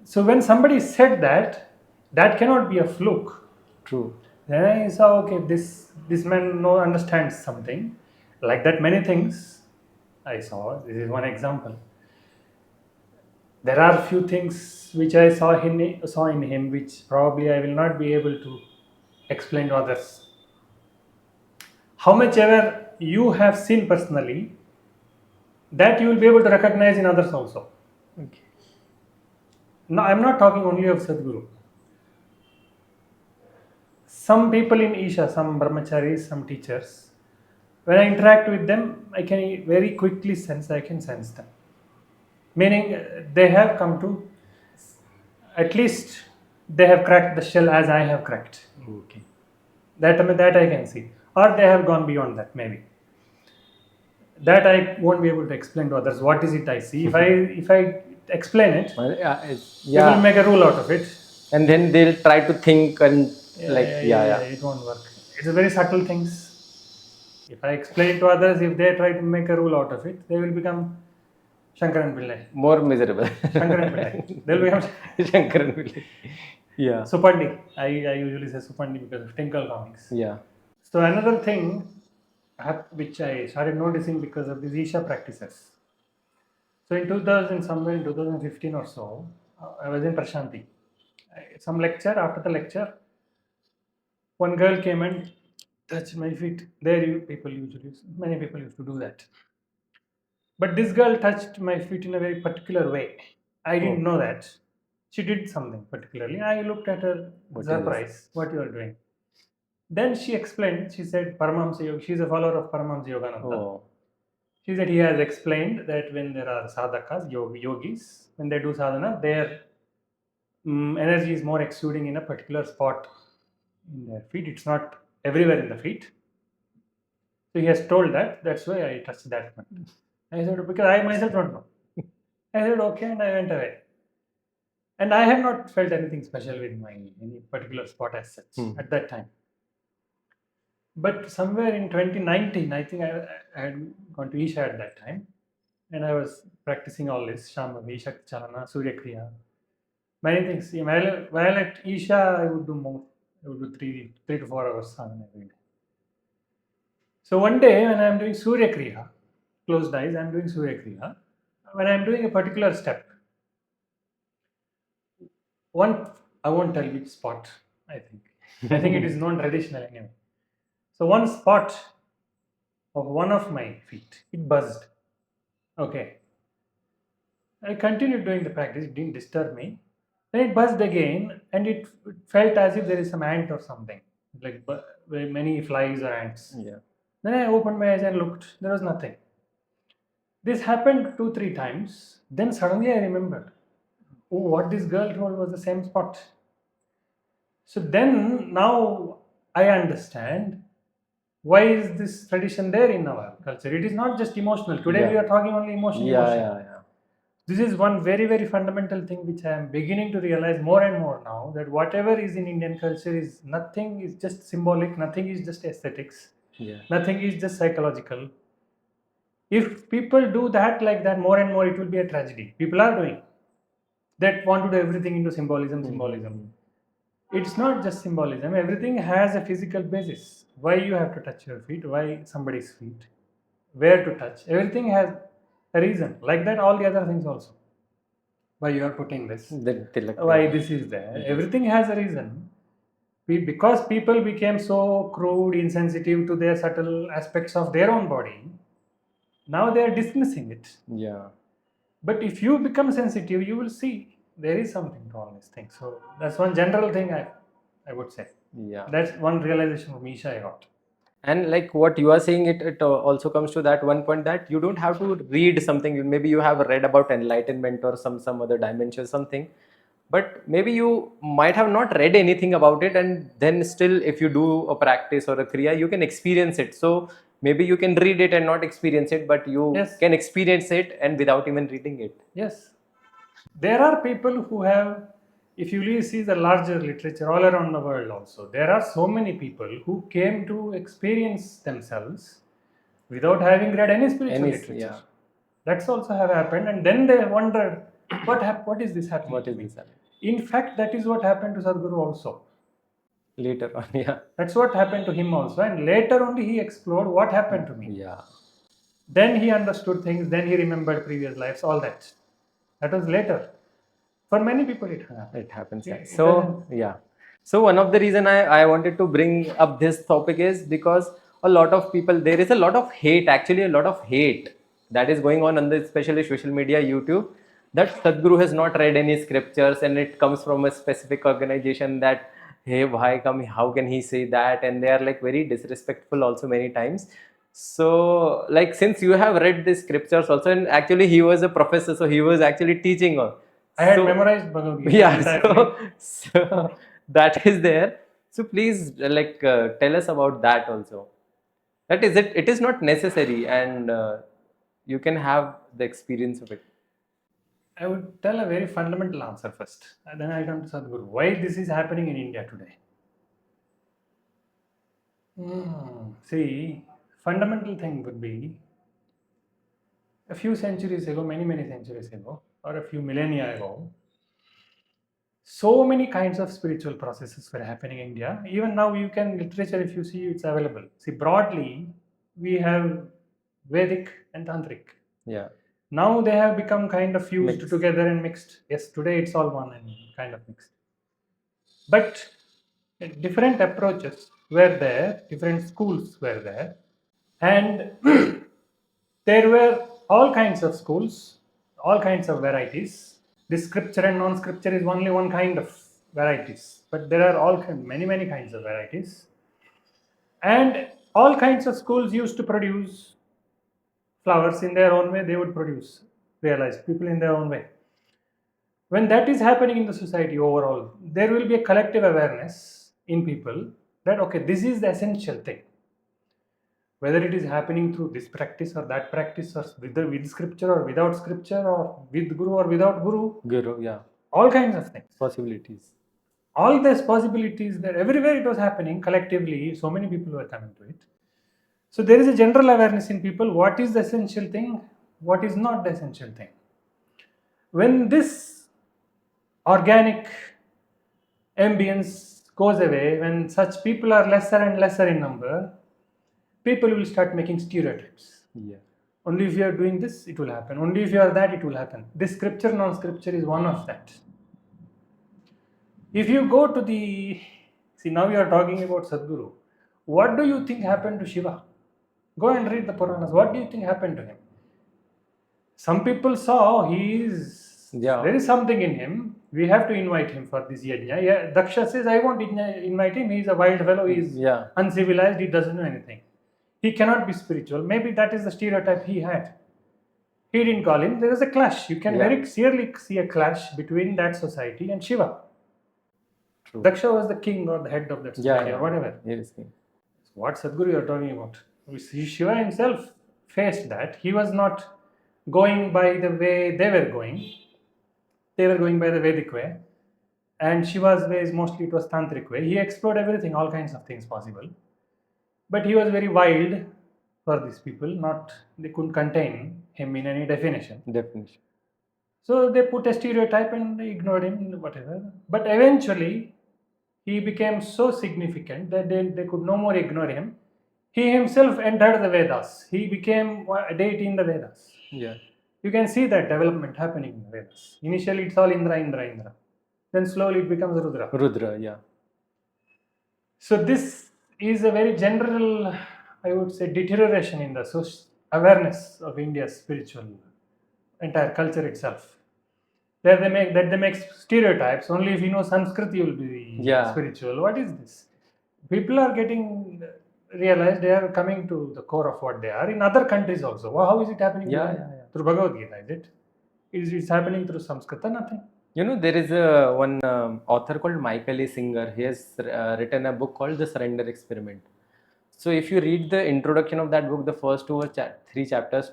So when somebody said that, that cannot be a fluke. True. Then I saw, okay, this man understands something. Like that, many things I saw. This is one example. There are few things which I saw in him, which probably I will not be able to explain to others. How much ever you have seen personally, that you will be able to recognize in others also. Okay. Now, I am not talking only of Sadhguru. Some people in Isha, some brahmacharis, some teachers, when I interact with them, I can very quickly sense them. Meaning, they have come to, at least they have cracked the shell as I have cracked. Okay. That I can see. Or they have gone beyond that, maybe. That I won't be able to explain to others. What is it I see? If I explain it, we will make a rule out of it. And then they'll try to think and it won't work. It's a very subtle things. If I explain it to others, if they try to make a rule out of it, they will become Shankaran Pillai. More miserable. Shankaran Pillai. They'll become Shankaran Pillai. Yeah. Supandi. I usually say Supandi because of Tinkle comics. Yeah. So another thing which I started noticing because of these Isha practices. So in 2000, somewhere in 2015 or so, I was in Prashanti. Some lecture, after the lecture, one girl came and touched my feet. Many people used to do that. But this girl touched my feet in a very particular way. I didn't know that. She did something particularly. I looked at her, surprised, what you are doing. Then she explained, she said, Paramahamsa Yoga, she's a follower of Paramahamsa Yogananda. Oh. She said he has explained that when there are sadhakas, yogis, when they do sadhana, their energy is more exuding in a particular spot in their feet. It's not everywhere in the feet. So he has told that. That's why I touched that one. I said, because I myself don't know. I said, okay, and I went away. And I have not felt anything special with any particular spot as such at that time. But somewhere in 2019, I think I had gone to Isha at that time. And I was practicing all this, Shambhavi, Shakti Chalana, Surya Kriya, many things. While at Isha, I would do more. I would do 3 to 4 hours sadhana every day. So one day when I am doing Surya Kriya, closed eyes, I am doing Surya Kriya. When I am doing a particular step, I won't tell which spot, I think it is known traditional anyway. So one spot of one of my feet, it buzzed. Okay. I continued doing the practice, it didn't disturb me. Then it buzzed again and it felt as if there is some ant or something, like many flies or ants. Yeah. Then I opened my eyes and looked, there was nothing. This happened 2-3 times. Then suddenly I remembered, oh, what this girl told was the same spot. So then now I understand why is this tradition there in our culture. It is not just emotional. Today we are talking only emotion. Yeah. This is one very, very fundamental thing which I am beginning to realize more and more now, that whatever is in Indian culture is nothing is just symbolic, nothing is just aesthetics, nothing is just psychological. If people do that like that more and more, it will be a tragedy. People are doing that, want to do everything into symbolism. It's not just symbolism. Everything has a physical basis. Why you have to touch your feet, why somebody's feet, where to touch. Everything has a reason. Like that, all the other things also. Why you are putting this, why this is there. Everything has a reason. Because people became so crude, insensitive to their subtle aspects of their own body, now they are dismissing it. Yeah. But if you become sensitive, you will see there is something to all these things. So that's one general thing I would say. Yeah. That's one realization from Isha I got. And like what you are saying, it also comes to that one point that you don't have to read something. Maybe you have read about enlightenment or some other dimension, something, but maybe you might have not read anything about it, and then still if you do a practice or a kriya, you can experience it. So maybe you can read it and not experience it, but you can experience it and without even reading it. Yes. There are people who have, if you see the larger literature all around the world also, there are so many people who came to experience themselves without having read any spiritual literature. Yeah. That's also have happened, and then they wondered, what is this happening? What is this happening? In fact, that is what happened to Sadhguru also. Later on, yeah. That's what happened to him also, and later only he explored what happened to me. Yeah. Then he understood things, then he remembered previous lives, all that. That was later. For many people it happens. So one of the reason I wanted to bring up this topic is because a lot of people, there is a lot of hate, actually a lot of hate that is going on the especially social media, YouTube, that Sadhguru has not read any scriptures and it comes from a specific organization that, hey, how can he say that? And they are like very disrespectful also many times. So like, since you have read the scriptures also, and actually he was a professor, so he was actually teaching on. I had memorized Bhagavad Gita. Yeah, so that is there. So please, tell us about that also. That is it. It is not necessary, and you can have the experience of it. I would tell a very fundamental answer first, and then I'll come to Sadhguru. Why this is happening in India today? See, fundamental thing would be a few centuries ago, many centuries ago, or a few millennia ago, So many kinds of spiritual processes were happening in India. Even now, you can literature, if you see, it's available. See, broadly, we have Vedic and Tantric. Yeah. Now they have become kind of fused Mixed. together and mixed. Yes, today it's all one and kind of mixed. But different approaches were there, different schools were there, and there were all kinds of schools, all kinds of varieties. This scripture and non-scripture is only one kind of varieties, but there are many kinds of varieties, and all kinds of schools used to produce flowers in their own way. They would produce realized people in their own way. When that is happening in the society overall, there will be a collective awareness in people that okay, this is the essential thing. Whether it is happening through this practice or that practice, or with scripture or without scripture, or with guru or without guru, Yeah. all kinds of things. Possibilities. All these possibilities that everywhere it was happening collectively, so many people were coming to it. So there is a general awareness in people what is the essential thing, what is not the essential thing. When this organic ambience goes away, when such people are lesser and lesser in number, people will start making stereotypes. Yeah. Only if you are doing this, it will happen. Only if you are that, it will happen. This scripture, non-scripture is one of that. If you go to see, now you are talking about Sadhguru. What do you think happened to Shiva? Go and read the Puranas. What do you think happened to him? Some people saw there is something in him. We have to invite him for this yajna. Yeah, Daksha says, I won't invite him. He's a wild fellow. He's uncivilized. He doesn't know anything. He cannot be spiritual. Maybe that is the stereotype he had. He didn't call him. There is a clash. You can very clearly see a clash between that society and Shiva. True. Daksha was the king or the head of that society or whatever. Yes. What Sadhguru you are talking about? Shiva himself faced that. He was not going by the way they were going. They were going by the Vedic way. And Shiva's way is mostly it was Tantric way. He explored everything, all kinds of things possible. But he was very wild for these people. They couldn't contain him in any definition. So they put a stereotype and they ignored him, whatever. But eventually, he became so significant that they could no more ignore him. He himself entered the Vedas. He became a deity in the Vedas. Yeah. You can see that development happening in the Vedas. Initially, it's all Indra. Then slowly it becomes Rudra. Yeah. So this is a very general, I would say, deterioration in the awareness of India's spiritual entire culture itself. There they make stereotypes. Only if you know Sanskrit you will be spiritual. What is this? People are getting realized they are coming to the core of what they are in other countries also. Well, how is it happening? Through Bhagavad Gita, is it? Is it happening through Sanskrit? Nothing. There is one author called Michael A. Singer. He has written a book called The Surrender Experiment. So if you read the introduction of that book, the first 2 or 3 chapters,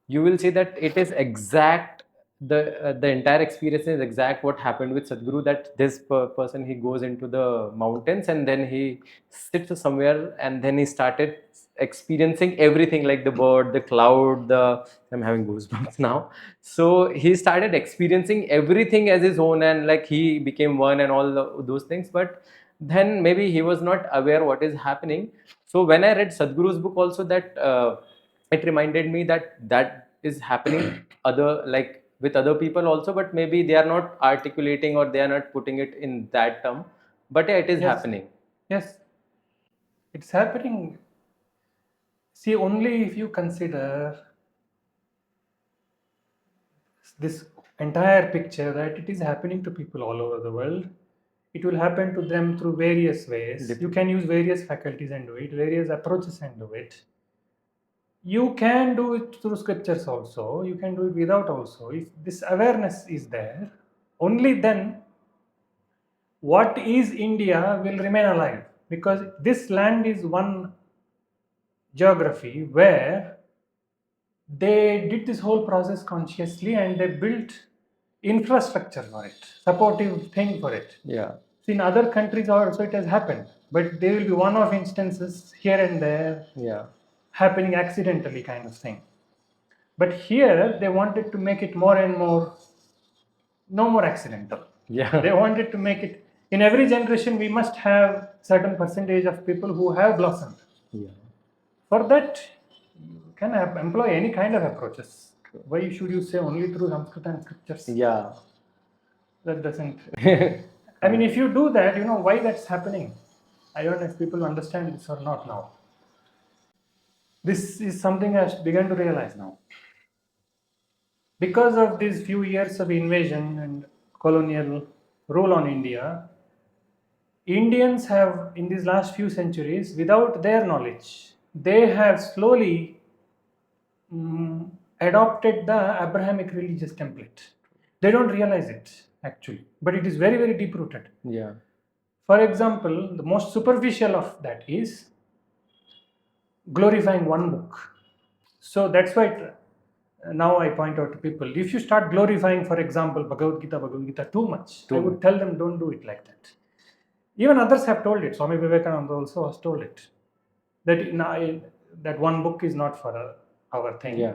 you will see that it is exact. The entire experience is exact what happened with Sadhguru, that this person, he goes into the mountains and then he sits somewhere and then he started experiencing everything, like the bird, the cloud, I'm having goosebumps now. So he started experiencing everything as his own, and like he became one and all those things. But then maybe he was not aware what is happening. So when I read Sadhguru's book also, that it reminded me that is happening with other people also, but maybe they are not articulating or they are not putting it in that term, but it is happening. Yes, it's happening. See, only if you consider this entire picture that it is happening to people all over the world, it will happen to them through various ways. You can use various faculties and do it, various approaches and do it. You can do it through scriptures also. You can do it without also. If this awareness is there, only then what is India will remain alive, because this land is one geography where they did this whole process consciously and they built infrastructure for it, supportive thing for it. Yeah. So in other countries also it has happened, but there will be one-off instances here and there. Happening accidentally kind of thing. But here they wanted to make it more and more, no more accidental. Yeah. They wanted to make it. In every generation, we must have certain percentage of people who have blossomed. Yeah. For that, you can employ any kind of approaches. Why should you say only through Sanskrit and scriptures? Yeah. That doesn't. I mean, if you do that, you know why that's happening. I don't know if people understand this or not now. This is something I've begun to realize now. Because of these few years of invasion and colonial rule on India, Indians have, in these last few centuries, without their knowledge, they have slowly adopted the Abrahamic religious template. They don't realize it actually, but it is very, very deep rooted. Yeah. For example, the most superficial of that is glorifying one book. So that's why now I point out to people, if you start glorifying, for example, Bhagavad Gita too much, I would tell them don't do it like that. Even others have told it. Swami Vivekananda also has told it. That one book is not for our thing. Yeah.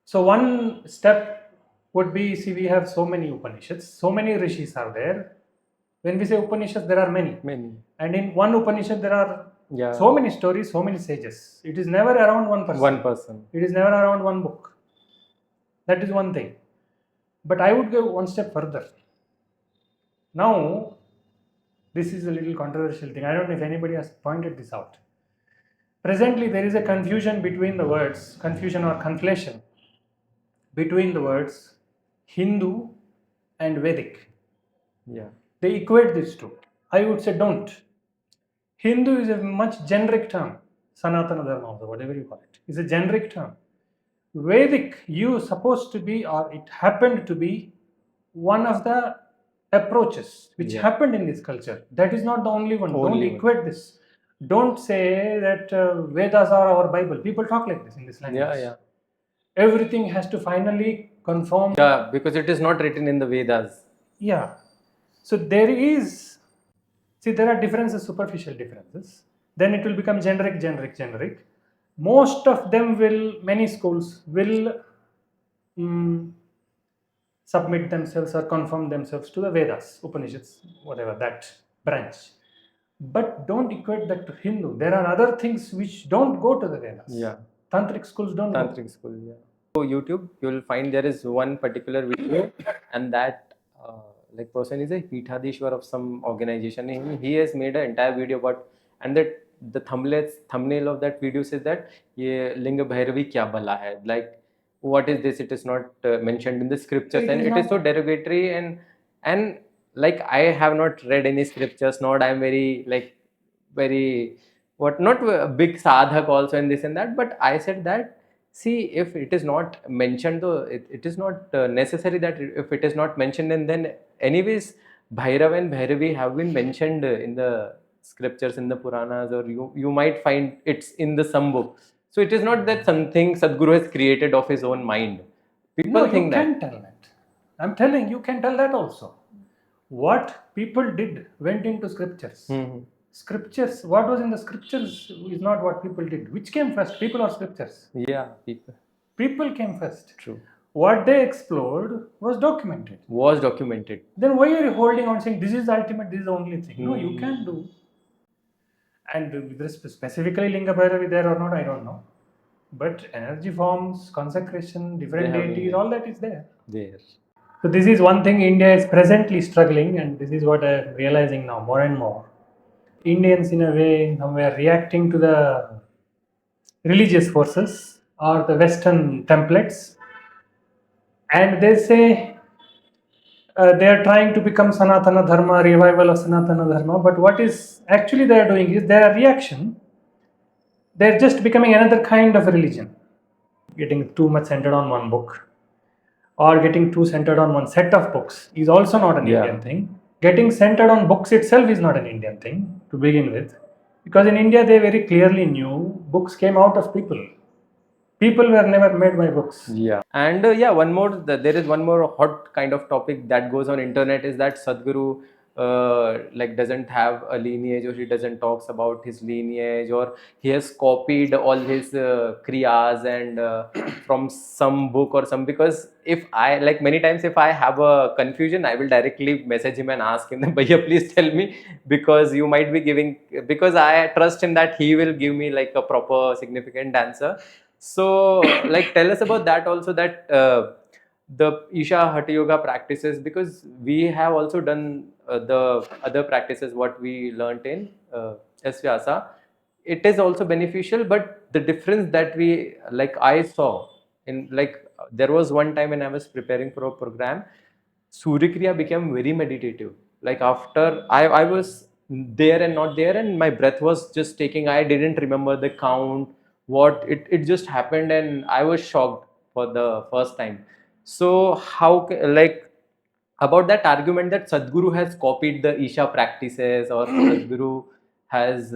So one step would be, see, we have so many Upanishads, so many rishis are there. When we say Upanishads, there are many. And in one Upanishad, there are so many stories, so many sages. It is never around one person. One person. It is never around one book. That is one thing. But I would go one step further. Now, this is a little controversial thing. I don't know if anybody has pointed this out. Presently, there is a confusion between the words, confusion or conflation between the words Hindu and Vedic. Yeah. They equate these two. I would say don't. Hindu is a much generic term. Sanatana Dharma, or whatever you call it, is a generic term. Vedic, you supposed to be, or it happened to be, one of the approaches which happened in this culture. That is not the only one. Don't equate this. Don't say that Vedas are our Bible. People talk like this in this language. Yeah. Everything has to finally conform. Yeah, because it is not written in the Vedas. Yeah. So there is, see, there are differences, superficial differences. Then it will become generic. Most of them will, many schools will submit themselves or conform themselves to the Vedas, Upanishads, whatever, that branch. But don't equate that to Hindu. There are other things which don't go to the Vedas. Yeah. Tantric schools don't go. School, yeah. So YouTube, you will find there is one particular video, and that person is a Pithadishwar of some organization. He has made an entire video about, and that the thumbnail of that video says that ye Linga Bhairavi kya bala hai, like what is this? It is not mentioned in the scriptures, and it is so derogatory, and like I have not read any scriptures, not I am very not a big sadhak also in this and that, but I said that, see, if it is not mentioned, though, it is not necessary that if it is not mentioned, and then anyways Bhairav and Bhairavi have been mentioned in the scriptures, in the Puranas, or you might find it's in the some book. So it is not that something Sadhguru has created of his own mind. People think that. You can tell that. I'm telling you can tell that also. What people did went into scriptures. Scriptures, what was in the scriptures is not what people did. Which came first, people or scriptures? Yeah, people. People came first. True. What they explored was documented. Then why are you holding on saying this is the ultimate, this is the only thing? No, you can do. And with respect specifically Linga Bhairavi there or not, I don't know. But energy forms, consecration, different deities, all that is there. So this is one thing India is presently struggling, and this is what I am realizing now more and more. Indians in a way somewhere reacting to the religious forces or the Western templates, and they say they are trying to become Sanatana Dharma, revival of Sanatana Dharma, but what is actually they are doing is their reaction, they are just becoming another kind of religion, getting too much centered on one book or getting too centered on one set of books is also not an Indian thing. Getting centered on books itself is not an Indian thing to begin with, because in India they very clearly knew books came out of people. People were never made by books. Yeah. And there is one more hot kind of topic that goes on internet, is that Sadhguru like doesn't have a lineage, or he doesn't talks about his lineage, or he has copied all his kriyas and from some book or some. Because if I, like, many times if I have a confusion, I will directly message him and ask him, Bhaiya, please tell me, because you might be giving, because I trust him that he will give me like a proper significant answer. So like tell us about that also, that the Isha Hatha Yoga practices, because we have also done the other practices what we learnt in SVYASA. It is also beneficial, but the difference that we, like I saw in, like, there was one time when I was preparing for a program, Surya Kriya became very meditative. Like after I was there and not there, and my breath was just taking, I didn't remember the count, what it just happened, and I was shocked for the first time. So how like about that argument that Sadhguru has copied the Isha practices, or Sadhguru has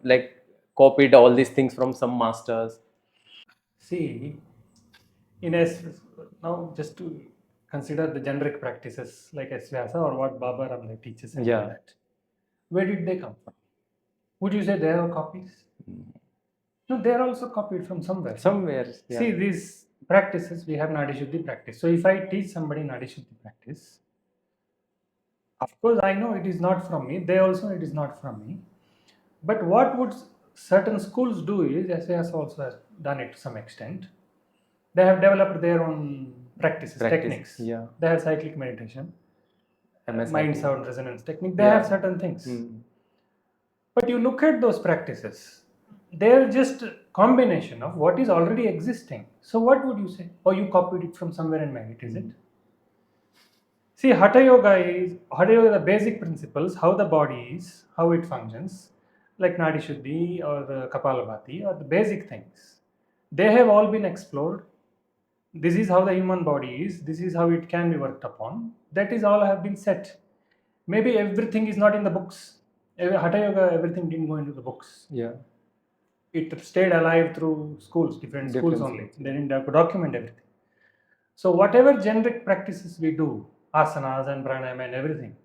like copied all these things from some masters. See, in S, now just to consider the generic practices like SVYASA or what Baba Ramdev teaches and all Yeah. that. Where did they come from? Would you say they are copies? No, they are also copied from somewhere. Somewhere, yeah. See, these practices, we have Nadi Shuddhi practice. So if I teach somebody Nadi Shuddhi practice, of course I know it is not from me. They also, it is not from me. But what would certain schools do is, SVYASA also has done it to some extent. They have developed their own practices, techniques. Yeah. They have cyclic meditation, MSIT. mind sound resonance technique. They Yeah. have certain things. Hmm. But you look at those practices, they're just a combination of what is already existing. So what would you say? Oh, you copied it from somewhere and made it, is it? See, Hatha Yoga, the basic principles, how the body is, how it functions, like Nadi Shuddhi or the Kapalabhati, or the basic things. They have all been explored. This is how the human body is. This is how it can be worked upon. That is all have been set. Maybe everything is not in the books. Hatha Yoga, everything didn't go into the books. Yeah. It stayed alive through schools, different schools only. They didn't have to document everything. So whatever generic practices we do, asanas and pranayama and everything,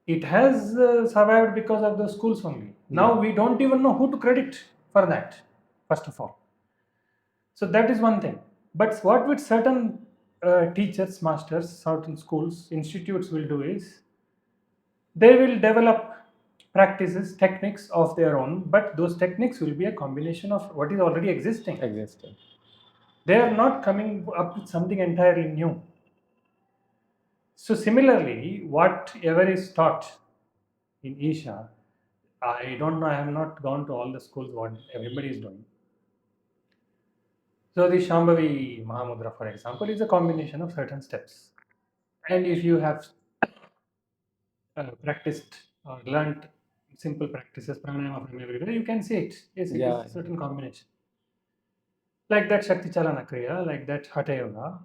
it has survived because of the schools only. Now we don't even know who to credit for that, first of all. So that is one thing. But what with certain teachers, masters, certain schools, institutes will do is, they will develop practices, techniques of their own, but those techniques will be a combination of what is already existing. They are not coming up with something entirely new. So similarly, whatever is taught in Isha, I don't know, I have not gone to all the schools what everybody is doing. So the Shambhavi Mahamudra, for example, is a combination of certain steps. And if you have practiced or learnt simple practices, pranayama from everywhere, you can see it. Yes, it is a certain combination. Like that Shakti Chalana Kriya, like that Hatha Yoga.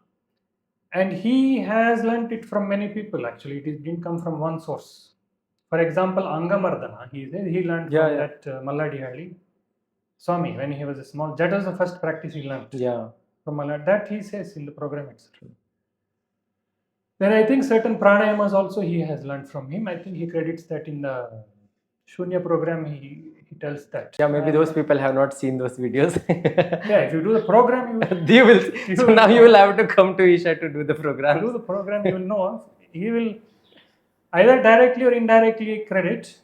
And he has learnt it from many people actually. It didn't come from one source. For example, Angamardana, he learned from that Malladihalli Swami when he was a small. That was the first practice he learnt. From Malladi. That he says in the program, etc. Then I think certain pranayamas also he has learned from him. I think he credits that in the Shunya program, he tells that. Yeah, maybe those people have not seen those videos. Yeah, if you do the program, you will. So now you will have to come to Isha to do the program. To do the program, you will know. He will either directly or indirectly credit.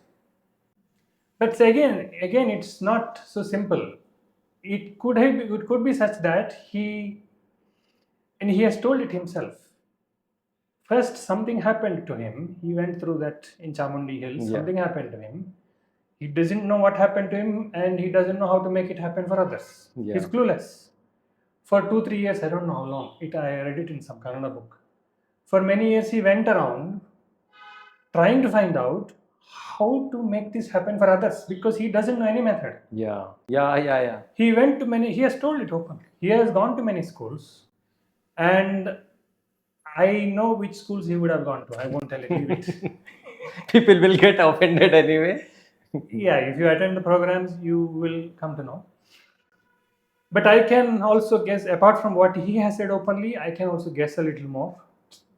But again, it's not so simple. It could be such that he has told it himself. First, something happened to him. He went through that in Chamundi Hills. Something happened to him. He doesn't know what happened to him, and he doesn't know how to make it happen for others. He's clueless. For 2-3 years, I don't know how long. I read it in some Kannada book. For many years, he went around trying to find out how to make this happen for others, because he doesn't know any method. He went to he has told it openly. He has gone to many schools, and I know which schools he would have gone to. I won't tell it. People will get offended anyway. Yeah, if you attend the programs, you will come to know. But I can also guess, apart from what he has said openly, I can also guess a little more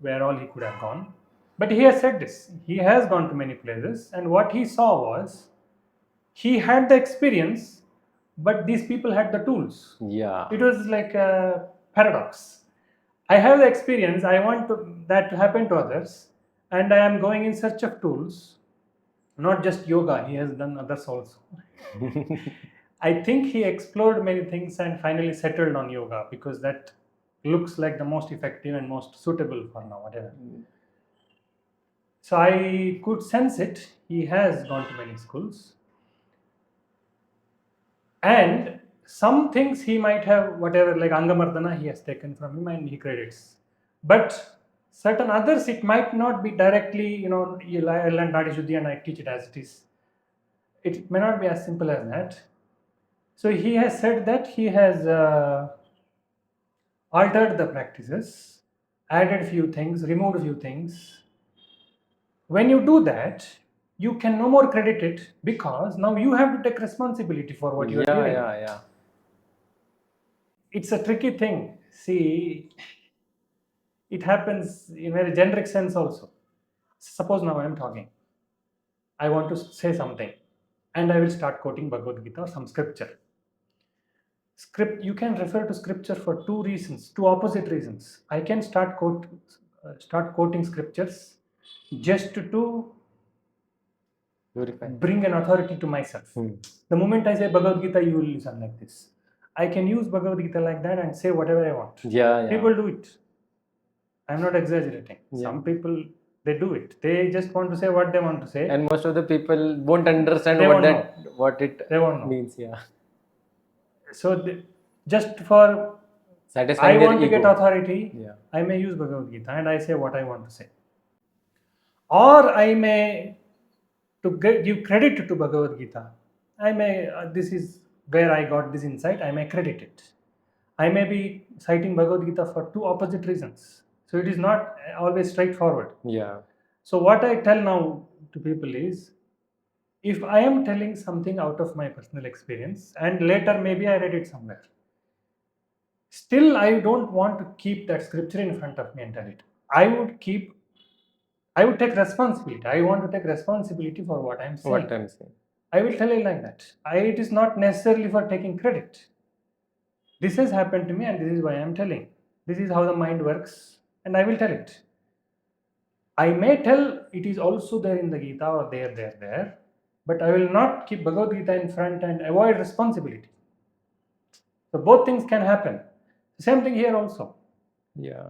where all he could have gone. But he has said this. He has gone to many places, and what he saw was he had the experience, but these people had the tools. Yeah. It was like a paradox. I have the experience, I want that to happen to others, and I am going in search of tools, not just yoga, he has done others also. I think he explored many things and finally settled on yoga because that looks like the most effective and most suitable for now, whatever. So I could sense it. He has gone to many schools. And some things he might have, whatever, like Angamardana, he has taken from him and he credits. But certain others, it might not be directly, I learned Nadi Shuddhi and I teach it as it is. It may not be as simple as that. So he has said that he has altered the practices, added few things, removed few things. When you do that, you can no more credit it because now you have to take responsibility for what you are doing. Yeah. It's a tricky thing. See, it happens in a very generic sense also. Suppose now I am talking. I want to say something and I will start quoting Bhagavad Gita or some scripture. You can refer to scripture for two reasons, two opposite reasons. I can start quoting scriptures just to bring an authority to myself. The moment I say Bhagavad Gita, you will listen like this. I can use Bhagavad Gita like that and say whatever I want. Yeah. People do it. I'm not exaggerating. Some people, they do it. They just want to say what they want to say. And most of the people won't understand what it means. Yeah. So just for satisfying I their want to ego. get authority, I may use Bhagavad Gita and I say what I want to say. Or I may, to give credit to Bhagavad Gita, I may, this is where I got this insight, I may credit it. I may be citing Bhagavad Gita for two opposite reasons. So it is not always straightforward. Yeah. So what I tell now to people is, if I am telling something out of my personal experience and later maybe I read it somewhere, still I don't want to keep that scripture in front of me and tell it. I would take responsibility. I want to take responsibility for what I'm saying. I will tell it like that. It is not necessarily for taking credit. This has happened to me and this is why I am telling. This is how the mind works and I will tell it. I may tell it is also there in the Gita or there, but I will not keep Bhagavad Gita in front and avoid responsibility. So both things can happen. Same thing here also. Yeah.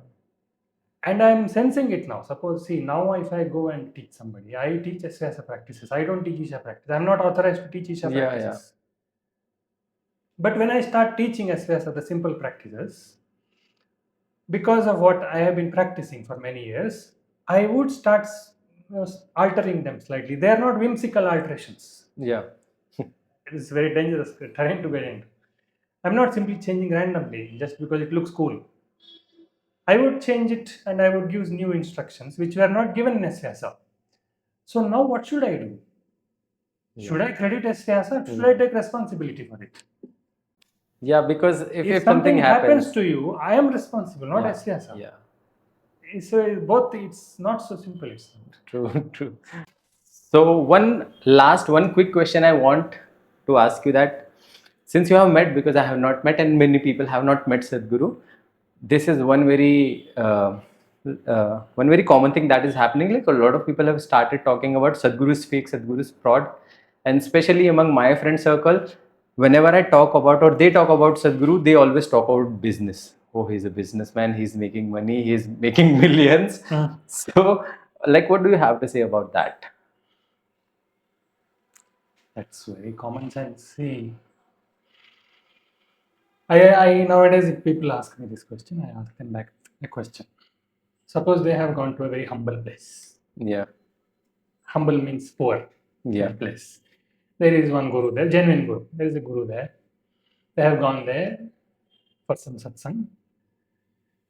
And I am sensing it now. Suppose, see, now if I go and teach somebody, I teach SVYASA practices. I don't teach Isha practice. I am not authorized to teach Isha practices. But when I start teaching SVYASA, the simple practices, because of what I have been practicing for many years, I would start altering them slightly. They are not whimsical alterations. Yeah. It is very dangerous terrain to get into. I'm not simply changing randomly just because it looks cool. I would change it and I would use new instructions which were not given in SVYASA. So now what should I do? Should I credit SVYASA or should I take responsibility for it? Yeah, because if something happens to you, I am responsible, not SVYASA. Yeah. So both, it's not so simple. It's True. So one quick question I want to ask you, that since you have met, because I have not met and many people have not met Sadhguru, this is one very common thing that is happening. Like a lot of people have started talking about Sadhguru is fake, Sadhguru is fraud, and especially among my friend circle, whenever I talk about or they talk about Sadhguru, they always talk about business. Oh, he's a businessman, he's making money, he's making millions. So, like, what do you have to say about that? That's very common sense. See, I nowadays, if people ask me this question, I ask them back a question. Suppose they have gone to a very humble place. Yeah. Humble means poor. Yeah. Place. There is one guru there, genuine guru. There is a guru there. They have gone there for some satsang,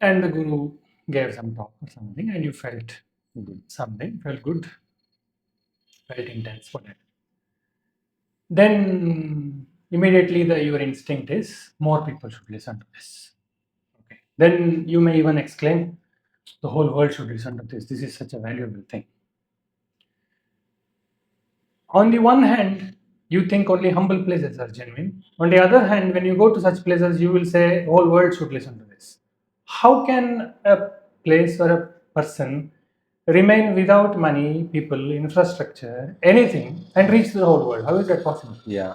and the guru gave some talk or something, and you felt something, felt good, felt intense, whatever. Then immediately your instinct is more people should listen to this. Okay. Then you may even exclaim, The whole world should listen to this. This is such a valuable thing. On the one hand, you think only humble places are genuine. On the other hand, when you go to such places, you will say, whole world should listen to this. How can a place or a person remain without money, people, infrastructure, anything, and reach the whole world? How is that possible? Yeah.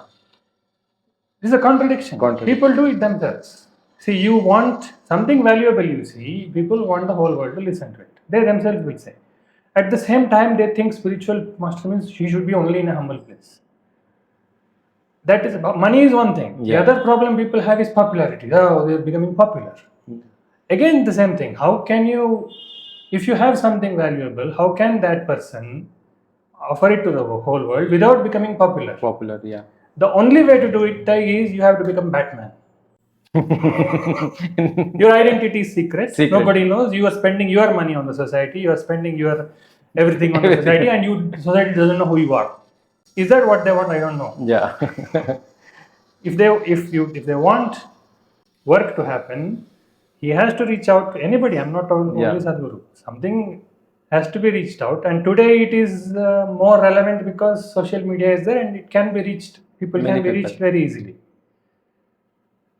This is a contradiction. People do it themselves. See, you want something valuable, you see, people want the whole world to listen to it. They themselves will say. At the same time, they think spiritual master means she should be only in a humble place. That is about money is one thing. Yeah. The other problem people have is popularity. Oh, they're becoming popular. Again, the same thing. How can you, if you have something valuable, how can that person offer it to the whole world without becoming popular? Popular, yeah. The only way to do it is you have to become Batman. Your identity is secret. Nobody knows. You are spending your money on the society. You are spending your everything on the society, and society doesn't know who you are. Is that what they want? I don't know. Yeah. If they want work to happen, he has to reach out to anybody. I'm not only Sadhguru. Something has to be reached out, and today it is more relevant because social media is there and it can be reached. People can be reached very easily.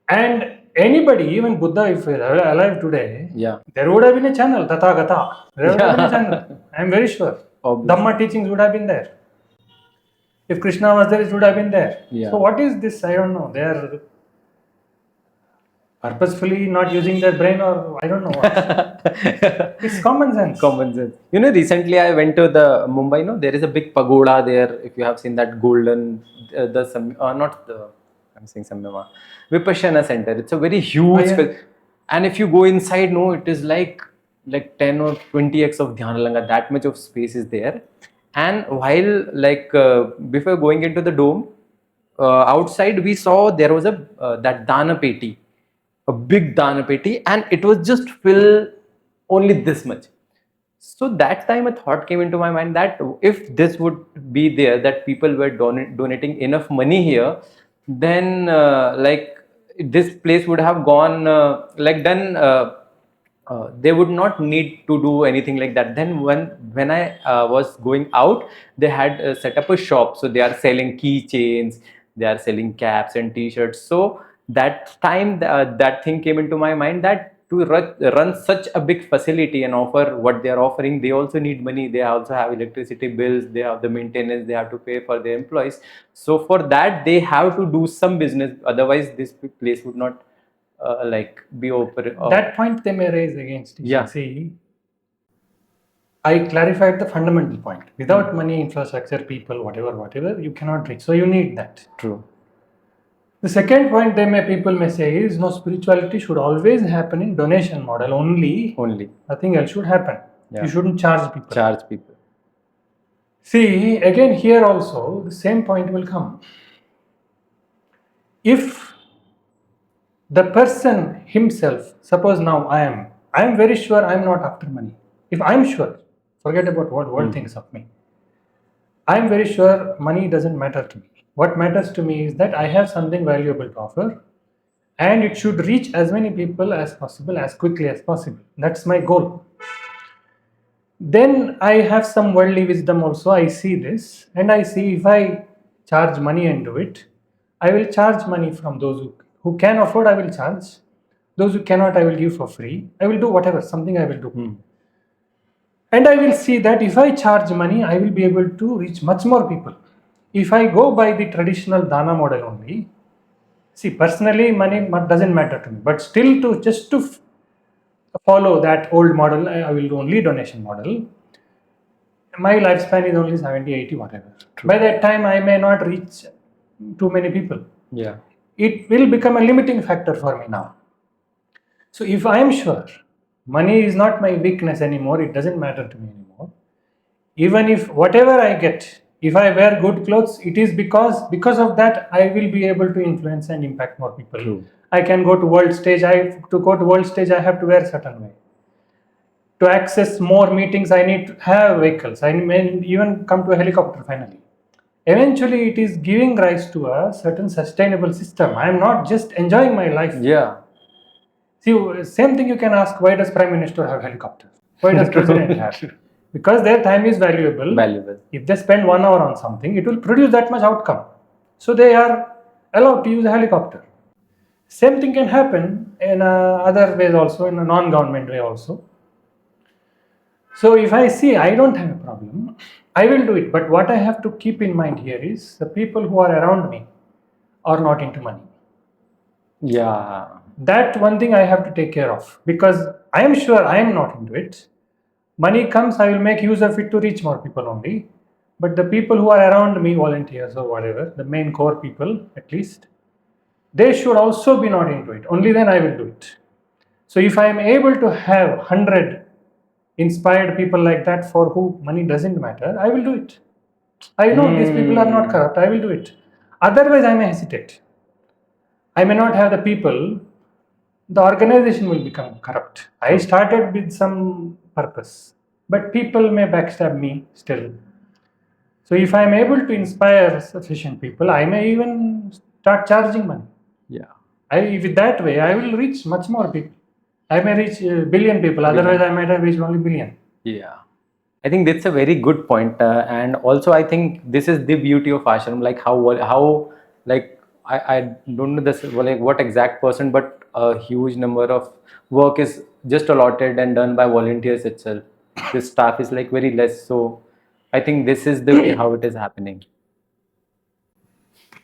And anybody, even Buddha, if he were alive today, there would have been a channel, Tathagata. There would have been a channel. I am very sure. Dhamma teachings would have been there. If Krishna was there, it would have been there. So what is this? I don't know. They are purposefully not using their brain, or I don't know what. It's common sense. Common sense. You know, recently I went to the Mumbai. There is a big pagoda there. If you have seen that golden, I'm saying Samyama, Vipassana center. It's a very huge space. And if you go inside, it is like 10 or 20x of Dhyanalanga. That much of space is there. And while before going into the dome, outside we saw there was that Dana Peti, a big Dana Peti, and it was just filled only this much. So that time a thought came into my mind that if this would be there, that people were donating enough money here, then this place would have gone they would not need to do anything like that. Then when I was going out, they had set up a shop. So they are selling keychains, they are selling caps and t-shirts. So that time that thing came into my mind that to run such a big facility and offer what they are offering, they also need money. They also have electricity bills, they have the maintenance, they have to pay for their employees. So for that they have to do some business, otherwise this place would not be open. That point they may raise against it. See, I clarified the fundamental point. Without money, infrastructure, people, whatever, you cannot reach. So you need that. True. The second point people may say is, no, spirituality should always happen in donation model only. Nothing else should happen. You shouldn't charge people. See, again here also the same point will come. If the person himself, suppose now I am very sure I am not after money. If I am sure, forget about what world thinks of me. I am very sure money doesn't matter to me. What matters to me is that I have something valuable to offer, and it should reach as many people as possible, as quickly as possible. That's my goal. Then I have some worldly wisdom also. I see this, and I see if I charge money and do it, I will charge money from those who can afford. I will charge. Those who cannot, I will give for free. I will do whatever, something I will do. And I will see that if I charge money, I will be able to reach much more people. If I go by the traditional Dana model only, see, personally money doesn't matter to me, but still to follow that old model, I will do only donation model. My lifespan is only 70, 80, whatever. True. By that time, I may not reach too many people. It will become a limiting factor for me now. So if I am sure money is not my weakness anymore, it doesn't matter to me anymore. Even if whatever I get, if I wear good clothes, it is because of that I will be able to influence and impact more people. True. I can go to world stage. To go to world stage, I have to wear a certain way. To access more meetings, I need to have vehicles. I may even come to a helicopter finally. Eventually, it is giving rise to a certain sustainable system. I am not just enjoying my life. Yeah. See, same thing you can ask, why does Prime Minister have helicopter? Why does president have? Because their time is valuable. Valuable. If they spend 1 hour on something, it will produce that much outcome. So they are allowed to use a helicopter. Same thing can happen in other ways also, in a non-government way also. So if I see I don't have a problem, I will do it. But what I have to keep in mind here is the people who are around me are not into money. Yeah. That one thing I have to take care of, because I am sure I am not into it. Money comes, I will make use of it to reach more people only. But the people who are around me, volunteers or whatever, the main core people at least, they should also be not into it. Only then I will do it. So if I am able to have 100 inspired people like that for who money doesn't matter, I will do it. I know these people are not corrupt, I will do it. Otherwise, I may hesitate. I may not have the people, the organization will become corrupt. I started with some purpose, but people may backstab me still. So if I am able to inspire sufficient people, I may even start charging money. Yeah. With that way, I will reach much more people. I may reach a billion people. Otherwise, I might have reached only billion. Yeah. I think that's a very good point. And also, I think this is the beauty of ashram. Like how like I don't know this like what exact person, but a huge number of work is just allotted and done by volunteers itself. The staff is like very less. So I think this is the way how it is happening.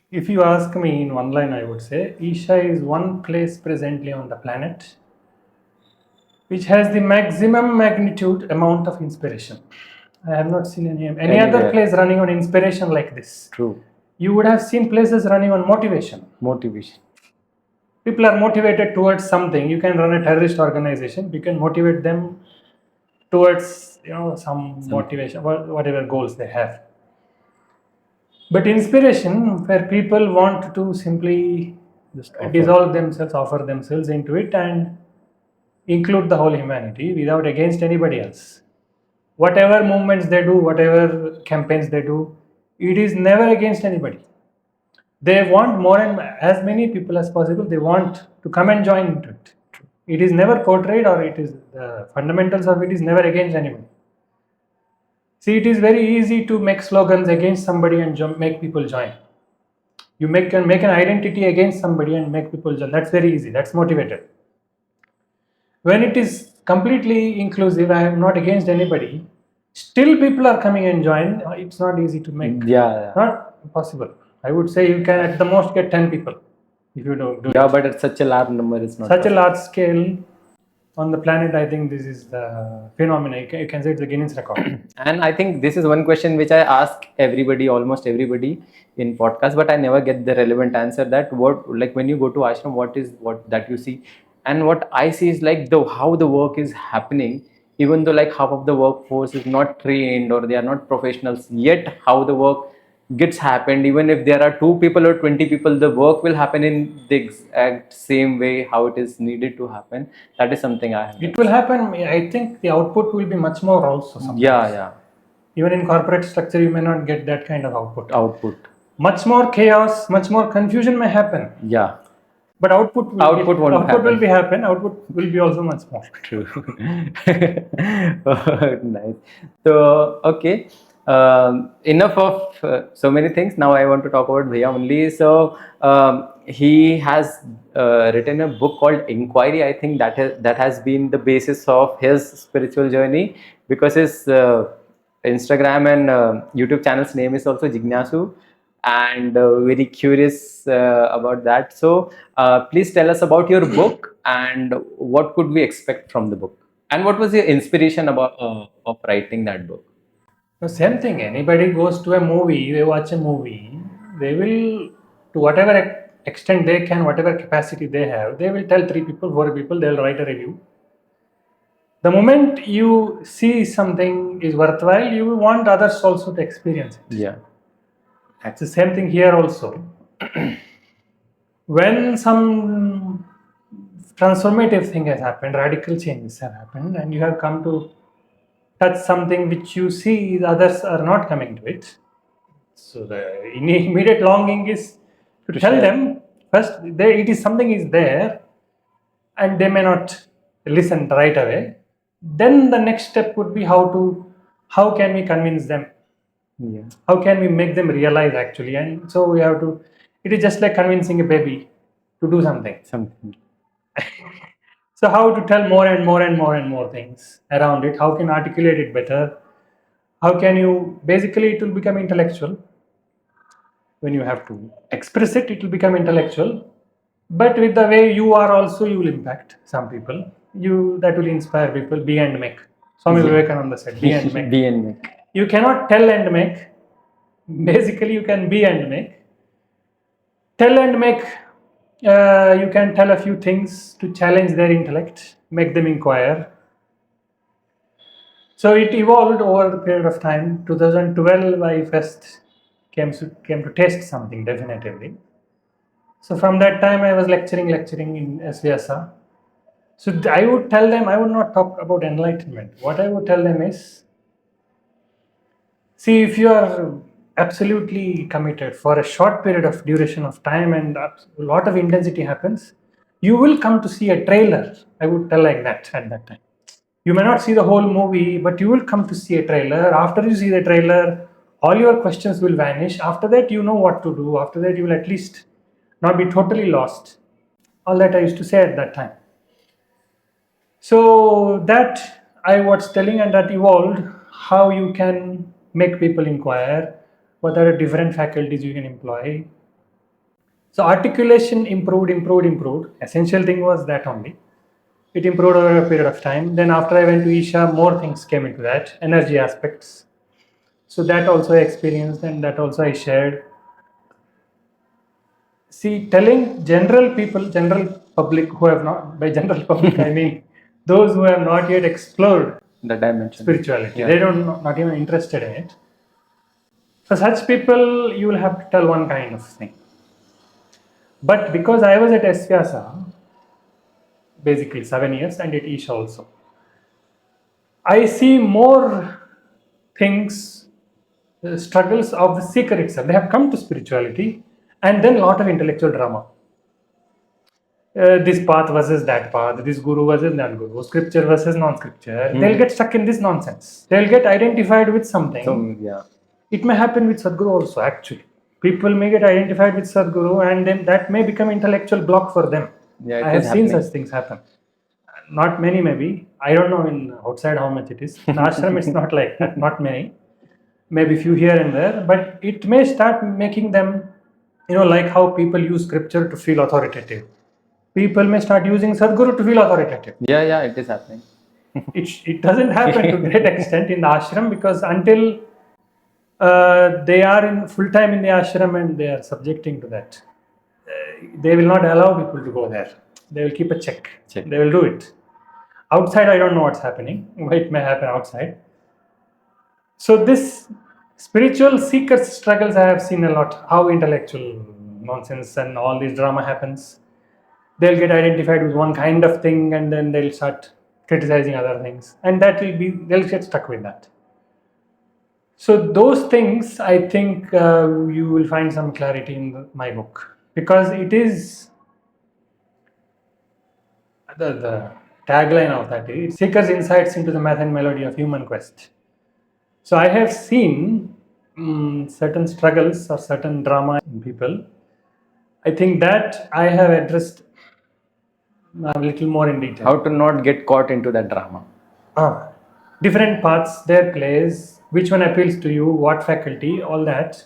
If you ask me in one line, I would say Isha is one place presently on the planet which has the maximum magnitude amount of inspiration. I have not seen any other Anywhere. place running on inspiration like this. True. You would have seen places running on motivation. Motivation. People are motivated towards something. You can run a terrorist organization. You can motivate them towards some motivation, whatever goals they have. But inspiration, where people want to simply Just dissolve themselves, offer themselves into it, and include the whole humanity without against anybody else. Whatever movements they do, whatever campaigns they do, it is never against anybody. They want more and as many people as possible. They want to come and join into it. It is never portrayed, or it is the fundamentals of it is never against anyone. See, it is very easy to make slogans against somebody and make people join. You can make an identity against somebody and make people join. That's very easy. That's motivated. When it is completely inclusive, I am not against anybody. Still, people are coming and join. It's not easy to make. Yeah. Not possible. I would say you can at the most get 10 people if you do Yeah, it. but at such a large number, it's not Such possible. a large scale on the planet. I think this is the phenomenon. You can say it's the Guinness record. And I think this is one question which I ask everybody, almost everybody in podcast, but I never get the relevant answer. That what, like when you go to ashram, what that you see, and what I see is like how the work is happening. Even though like half of the workforce is not trained or they are not professionals, yet how the work gets happened. Even if there are 2 people or 20 people, the work will happen in the exact same way how it is needed to happen. That is something I have. It will happen. I think the output will be much more also. Sometimes. Yeah. Even in corporate structure, you may not get that kind of output. Output. Much more chaos, much more confusion may happen. Yeah. But output will happen. Output will be also much more. True. Nice. So, okay. Enough of so many things. Now I want to talk about Bhaiya only. So, he has written a book called Inquiry. I think that has been the basis of his spiritual journey, because his Instagram and YouTube channel's name is also Jijnasu, and very curious about that. So please tell us about your book and what could we expect from the book, and what was your inspiration about of writing that book? The same thing. Anybody goes to a movie, they watch a movie, they will, to whatever extent they can, whatever capacity they have, they will tell 3 people, 4 people, they will write a review. The moment you see something is worthwhile, you want others also to experience it. Yeah. It's the same thing here also. When some transformative thing has happened, radical changes have happened, and you have come to touch something which you see others are not coming to it. So the immediate longing is to tell them first, something is there, and they may not listen right away. then the next step would be how can we convince them? Yeah. How can we make them realize actually? And so we have to, it is just like convincing a baby to do something. Something. So how to tell more and more and more and more things around it? How can articulate it better? How can you, basically it will become intellectual. When you have to express it, it will become intellectual. But with the way you are also, you will impact some people. That will inspire people, be and make. Swami Vivekananda said, be and make. Be and make. You cannot tell and make. Basically, you can be and make. Tell and make, you can tell a few things to challenge their intellect, make them inquire. So it evolved over the period of time. 2012, I first came to taste something definitively. So from that time, I was lecturing in SVYASA. So I would tell them, I would not talk about enlightenment. What I would tell them is, see, if you are absolutely committed for a short period of duration of time and a lot of intensity happens, you will come to see a trailer. I would tell like that at that time. You may not see the whole movie, but you will come to see a trailer. After you see the trailer, all your questions will vanish. After that, you know what to do. After that, you will at least not be totally lost. All that I used to say at that time. So that I was telling, and that evolved how you can make people inquire, what are the different faculties you can employ. So articulation improved. Essential thing was that only. It improved over a period of time. Then after I went to Isha, more things came into that, energy aspects. So that also I experienced, and that also I shared. See, telling general public who have not, by general public I mean those who have not yet explored The dimension. Spirituality. Yeah. They don't, not even interested in it. For such people, you will have to tell one kind of thing. But because I was at SVYASA, basically 7 years, and at Isha also, I see more things, struggles of the seeker itself. They have come to spirituality, and then a lot of intellectual drama. This path versus that path, this guru versus that guru, scripture versus non-scripture. They'll get stuck in this nonsense. They'll get identified with something. So, yeah. It may happen with Sadhguru also, actually. People may get identified with Sadhguru, and then that may become intellectual block for them. Yeah, I have seen such things happen. Not many, maybe. I don't know in outside how much it is. In ashram, it's not like that. Not many. Maybe few here and there. But it may start making them, like how people use scripture to feel authoritative. People may start using Sadhguru to feel authoritative. Yeah, it is happening. It doesn't happen to great extent in the ashram, because until they are in full time in the ashram and they are subjecting to that, they will not allow people to go there. They will keep a check. They will do it. Outside, I don't know what's happening. It may happen outside. So this spiritual seekers struggles, I have seen a lot. How intellectual nonsense and all this drama happens. They'll get identified with one kind of thing, and then they'll start criticizing other things, and they'll get stuck with that. So those things, I think you will find some clarity in my book, because it is the tagline of that is Seekers' Insights into the Math and Melody of Human Quest. So I have seen certain struggles or certain drama in people. I think that I have addressed a little more in detail. How to not get caught into that drama. Different paths, their place, which one appeals to you, what faculty, all that,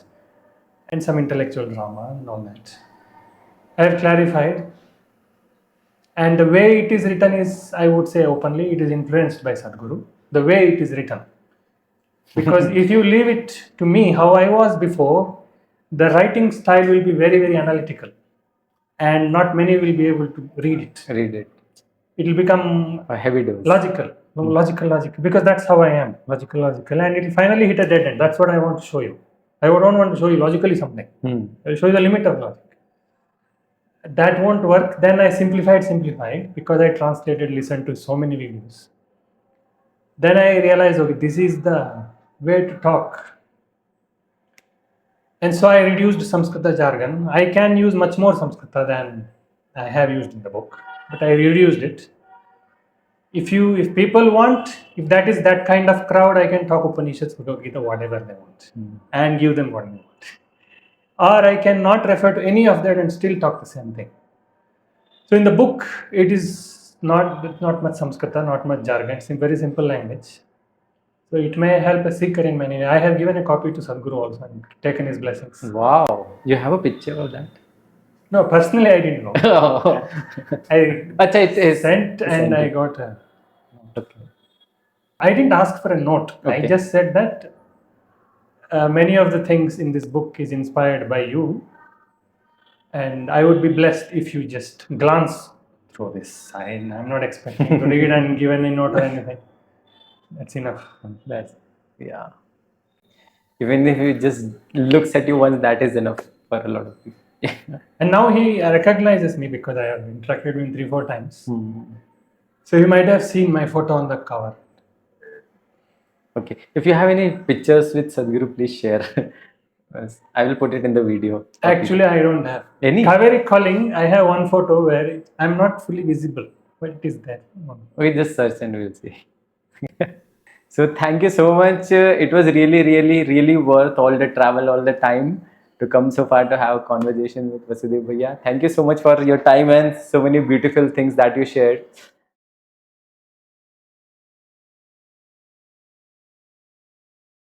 and some intellectual drama and all that. I have clarified. And the way it is written is, I would say openly, it is influenced by Sadhguru. The way it is written. Because if you leave it to me, how I was before, the writing style will be very, very analytical. And not many will be able to read it. It will become a heavy dose. Logical. Because that's how I am. Logical. And it will finally hit a dead end. That's what I want to show you. I don't want to show you logically something. I will show you the limit of logic. That won't work. Then I simplified, because I listened to so many videos. Then I realized, okay, this is the way to talk. And so I reduced Samskrita jargon. I can use much more Samskrita than I have used in the book, but I reduced it. if people want, if that is that kind of crowd, I can talk Upanishads, Bhagavad Gita, whatever they want, and give them what they want. Or I can not refer to any of that and still talk the same thing. So in the book, it is not much Samskrita, not much jargon. It's in very simple language. So it may help a seeker in many ways. I have given a copy to Sadhguru also and taken his blessings. Wow, you have a picture of that? No, personally I didn't know. I it's sent and I got a... Okay. I didn't ask for a note. Okay. I just said that many of the things in this book is inspired by you, and I would be blessed if you just glance through this. I'm not expecting to read and give any note or anything. That's enough. Yeah. Even if he just looks at you once, that is enough for a lot of people. And now he recognizes me because I have interacted with him 3-4 times. So you might have seen my photo on the cover. Okay. If you have any pictures with Sadhguru, please share. I will put it in the video. Actually, I don't have. Any? Cauvery Calling, I have one photo where I'm not fully visible, but it is there. We just search and we'll see. So thank you so much. It was really, really, really worth all the travel, all the time to come so far to have a conversation with Vasudeva Bhaiya. Thank you so much for your time and so many beautiful things that you shared.